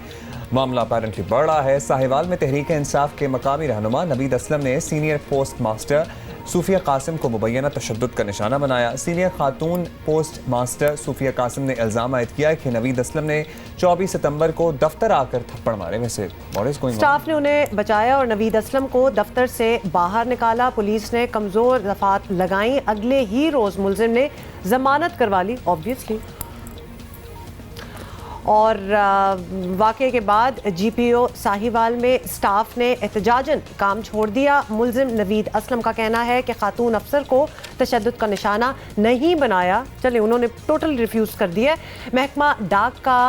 S1: मामला अपेरेंटली बढ़ रहा है. साहिवाल में तहरीक इंसाफ के मकामी रहनुमा नवीद असलम ने senior post master Sufia Qasim को मुबैना तशद्दुद का निशाना बनाया. सीनियर खातून पोस्ट मास्टर सूफिया कासिम ने इल्ज़ाम आयद किया कि नवीद असलम ने 24 सितंबर को दफ्तर आकर थप्पड़ मारे. वैसे
S2: स्टाफ ने उन्हें बचाया और नवीद असलम को दफ्तर से बाहर निकाला. पुलिस ने कमज़ोर दफात लगाई. अगले ही रोज़ मुलजिम ने जमानत करवा ली ऑब्वियसली. और वाक़े के बाद GPO साहिवाल में स्टाफ ने एहतजाजन काम छोड़ दिया. मुलजिम नवीद असलम का कहना है कि खातून अफसर को तशद्दुद का निशाना नहीं बनाया. चले उन्होंने टोटल रिफ्यूज़ कर दिया. महकमा डाक का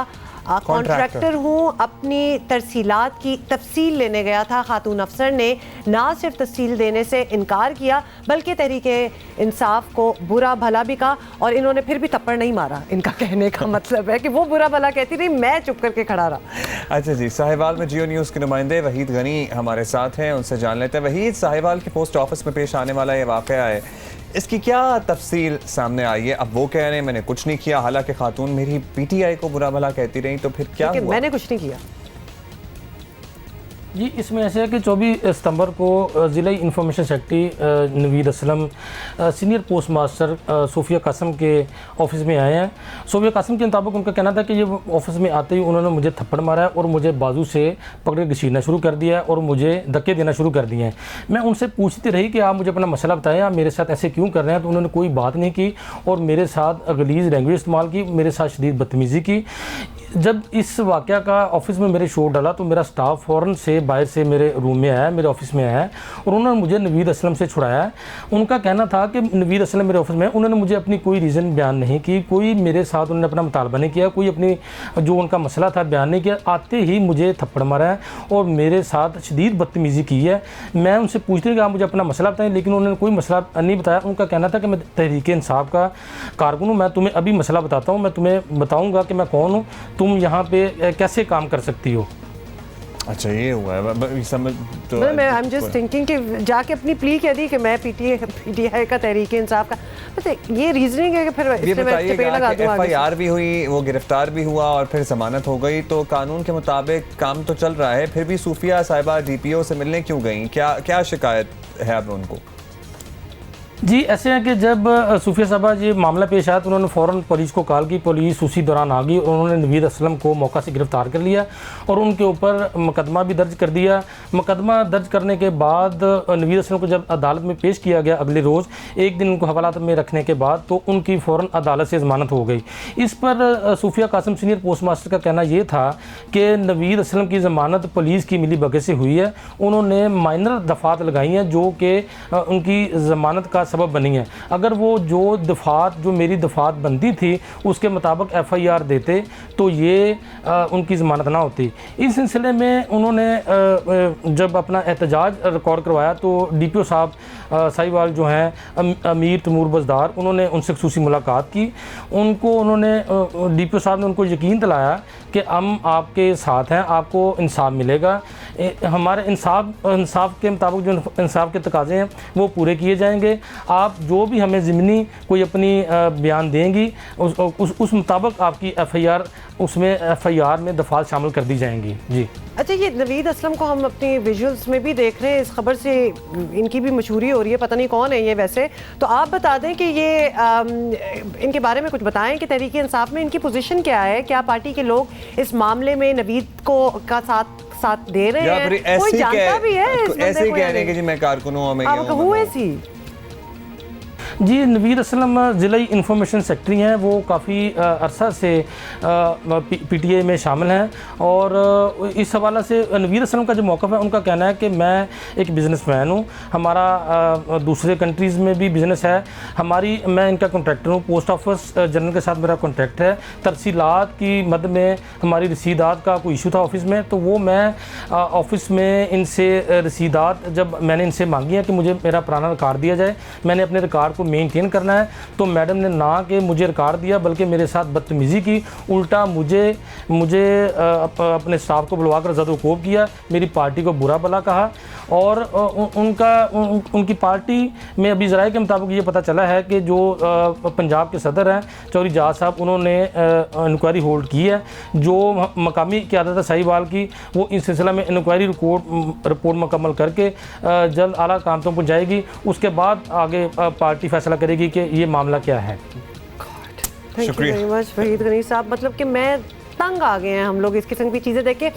S2: कॉन्ट्रैक्टर हूँ, अपनी तरसीलात की तफसील लेने गया था. खातून अफसर ने ना सिर्फ तफसील देने से इनकार किया बल्कि तहरीके इंसाफ को बुरा भला भी कहा, और इन्होंने फिर भी थप्पड़ नहीं मारा. इनका कहने का मतलब है कि वो बुरा भला कहती रही, मैं चुप करके खड़ा रहा.
S1: अच्छा जी, साहिवाल में जियो न्यूज़ के नुमाइंदे वहीद गनी हमारे साथ हैं, उनसे जान लेते हैं. वहीद, साहिवाल के पोस्ट ऑफिस में पेश आने वाला ये वाक़या है, इसकी क्या तफसील सामने आई है? अब वो कह रहे हैं मैंने कुछ नहीं किया, हालांकि खातून मेरी PTI को बुरा भला कहती रही, तो फिर क्या हुआ?
S2: मैंने कुछ नहीं किया
S11: जी. इसमें ऐसे है कि 24 सितंबर को ज़िला information secretary Naveed Aslam senior post master Sufia Qasim के ऑफिस में आए हैं. सूफिया कासिम के मुताबिक उनका कहना था कि ये ऑफिस में आते ही उन्होंने मुझे थप्पड़ मारा है और मुझे बाजू से पकड़ के घसीटना शुरू कर दिया है और मुझे धक्के देना शुरू कर दिए हैं. मैं उनसे पूछती रही कि आप मुझे अपना मसला बताएं, आप मेरे साथ ऐसे क्यों कर रहे हैं, तो उन्होंने कोई बात नहीं की और मेरे साथ गलीज़ लैंग्वेज इस्तेमाल की, मेरे साथ शदीद बदतमीज़ी की. जब इस वाक़या का ऑफिस में मेरे शोर डाला तो मेरा स्टाफ फ़ौरन से बाहर से मेरे रूम में आया, मेरे ऑफिस में आया और उन्होंने मुझे नवीद असलम से छुड़ाया. उनका कहना था कि नवीद असलम मेरे ऑफिस में, उन्होंने मुझे अपनी कोई रीज़न बयान नहीं की, कोई मेरे साथ उन्होंने अपना मुतालबा नहीं किया, कोई अपनी जो उनका मसला था बयान नहीं किया. आते ही मुझे थप्पड़ मारा है और मेरे साथ शदीद बदतमीज़ी की है. मैं उनसे पूछती कि आप मुझे अपना मसला बताएं, लेकिन उन्होंने कोई मसला नहीं बताया. उनका कहना था कि मैं तहरीक इंसाफ का कारकुन हूँ, मैं तुम्हें अभी मसला बताता हूँ, मैं तुम्हें बताऊँगा कि मैं कौन हूँ, तुम यहाँ पे कैसे काम कर सकती हो.
S1: अच्छा ये हुआ है समझ तो
S2: मैं आई एम जस्ट थिंकिंग कि जाके अपनी प्ली कह दी कि मैं PTI का तहरीक इंसाफ का, मतलब ये रीजनिंग है कि फिर
S1: ये बताइएगा कि FIR भी हुई, वो गिरफ्तार भी हुआ और फिर जमानत हो गई, तो कानून के मुताबिक काम तो चल रहा है, फिर भी सूफिया साहिबा DPO से मिलने क्यों गई? क्या शिकायत है अब उनको?
S11: जी ऐसे है कि जब सूफिया साहबा ये मामला पेश आया तो उन्होंने फ़ौरन पुलिस को कॉल की. पुलिस उसी दौरान आ गई और उन्होंने नवीद असलम को मौका से गिरफ़्तार कर लिया और उनके ऊपर मुकदमा भी दर्ज कर दिया. मुकदमा दर्ज करने के बाद नवीद असलम को जब अदालत में पेश किया गया अगले रोज़, एक दिन उनको हवालात में रखने के बाद, तो उनकी फ़ौरन अदालत से ज़मानत हो गई. इस पर सूफिया कासिम सीनियर पोस्ट मास्टर का कहना ये था कि नवीद असलम की ज़मानत पुलिस की मिली भगत से हुई है. उन्होंने माइनर दफ़ात लगाई हैं जो कि उनकी ज़मानत का सबब बनी है. अगर वो जो मेरी दफात बनती थी उसके मुताबिक FIR देते तो ये उनकी ज़मानत ना होती. इस सिलसिले में उन्होंने जब अपना एहतजाज रिकॉर्ड करवाया तो DPO साहब साहिवाल जो हैं अमीर तैमूर बज़दार, उन्होंने उनसे ख़ुसूसी मुलाकात की. उन्होंने DPO साहब ने उनको यकीन दिलाया कि हम आपके साथ हैं, आपको इंसाफ मिलेगा. हमारे इंसाफ के मुताबिक जो इंसाफ के तकाज़े हैं वो पूरे किए जाएंगे. आप जो भी हमें ज़िमनी कोई अपनी बयान देंगी उस मुताबिक आपकी FIR उसमें FIR में दफात शामिल कर दी जाएंगी। जी
S2: अच्छा, ये नवीद असलम को हम अपनी विजुअल्स में भी देख रहे हैं, इस खबर से इनकी भी मशहूरी हो रही है, पता नहीं कौन है ये वैसे, तो आप बता दें कि ये इनके बारे में कुछ बताएं कि तहरीक इंसाफ में इनकी पोजीशन क्या है, क्या पार्टी के लोग इस मामले में नवीद को का साथ दे रहे हैं, कोई जानता भी है इस बंदे को?
S1: ऐसे ही कह रहे हैं कि जी मैं कारकुन हूं, मैं
S2: हूं ऐसी।
S11: जी, नवीद असलम ज़िला इंफॉर्मेशन सेक्रेटरी हैं, वो काफ़ी अरसा से PTA में शामिल हैं और इस हवाले से नवीद असलम का जो मौक़िफ़ है, उनका कहना है कि मैं एक बिज़नेसमैन हूँ, हमारा दूसरे कंट्रीज़ में भी बिज़नेस है, मैं इनका कॉन्ट्रैक्टर हूँ, पोस्ट ऑफिस जनरल के साथ मेरा कॉन्ट्रैक्ट है, तरसीलात की मद में हमारी रसीदात का कोई इशू था ऑफ़िस में, तो वो मैं ऑफ़िस में इनसे रसीदात जब मैंने इनसे मांगी है कि मुझे मेरा पुराना रिकॉर्ड दिया जाए, मैंने अपने रिकॉर्ड को मेंटेन करना है, तो मैडम ने ना कि मुझे रिकॉर्ड दिया बल्कि मेरे साथ बदतमीज़ी की, उल्टा मुझे अपने स्टाफ को बुलवाकर ज़द-ओ-कोब किया, मेरी पार्टी को बुरा भला कहा और उनकी पार्टी में अभी ज़राए के मुताबिक ये पता चला है कि जो पंजाब के सदर हैं चौधरी जाट साहब, उन्होंने इंक्वायरी होल्ड की है, जो मकामी क़यादत है साहिवाल की, वो इस सिलसिला में इंक्वायरी रिपोर्ट मुकम्मल करके जल्द आला काम तक पहुँचाएगी, उसके बाद आगे पार्टी फैसला करेगी कि ये मामला क्या है।
S2: Thank you very much Waheed Gani साहब, मतलब कि मैं तंग आ गए हैं हम लोग इस किस्म की चीज़ें देख के।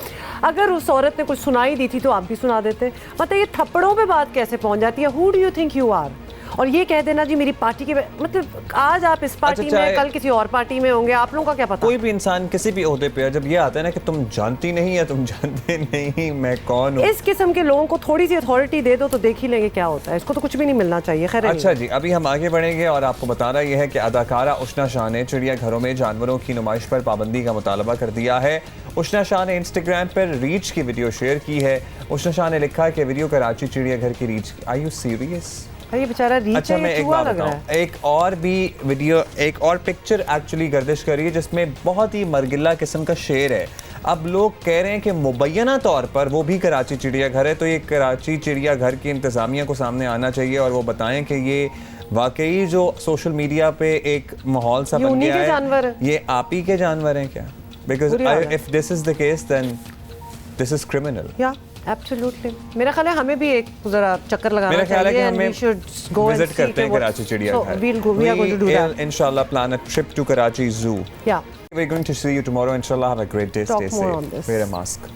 S2: अगर उस औरत ने कुछ सुनाई दी थी तो आप भी सुना देते, मतलब ये थप्पड़ों पे बात कैसे पहुंच जाती है? Who do you think you are? और ये कह देना जी मेरी पार्टी के, मतलब आज आप इस पार्टी में, कल किसी और पार्टी में होंगे, आप लोगों का क्या पता?
S1: कोई भी इंसान किसी भी ओहदे पे जब ये आता है ना कि तुम जानती नहीं है, तुम जानते नहीं मैं कौन हूँ,
S2: इस किस्म के लोगों को थोड़ी सी अथॉरिटी दे दो तो देख ही लेंगे क्या होता है, इसको तो कुछ भी नहीं मिलना चाहिए। खैर
S1: अच्छा जी, अभी हम आगे बढ़ेंगे और आपको बताना यह है कि अदाकारा उशना शाह ने चिड़ियाघरों में जानवरों की नुमाइश पर पाबंदी का मुतालबा कर दिया है। उशना शाह ने इंस्टाग्राम पर रीच की वीडियो शेयर की है। उशना शाह ने लिखा है कि वीडियो कराची चिड़ियाघर की रीच। Are you serious?
S2: ये बेचारा रीच
S1: अच्छा, मैं एक बात बताऊं, एक और भी वीडियो, एक और पिक्चर एक्चुअली गर्दिश करी है जिसमें बहुत ही मरगिल्ला किस्म का शेर है। अब लोग कह रहे हैं कि मुबैना तौर पर वो भी कराची चिड़ियाघर है, तो ये कराची चिड़ियाघर की इंतज़ामिया को सामने आना चाहिए और वो बताएं कि ये वाकई जो सोशल मीडिया पे एक माहौल सा बन गया है, ये आप ही के जानवर हैं क्या? Because if this is the case then this is criminal.
S2: या एब्सोल्युटली, मेरा ख्याल है हमें भी एक जरा चक्कर लगाना
S1: मेरा ख्याल है कि हमें
S2: विजिट
S1: करते हैं कराची चिड़ियाघर। We are going to do that. Inshallah plan a trip to Karachi Zoo.
S2: Yeah.
S1: We're going to see you tomorrow. Inshallah have a great day. Stay safe. Wear a mask.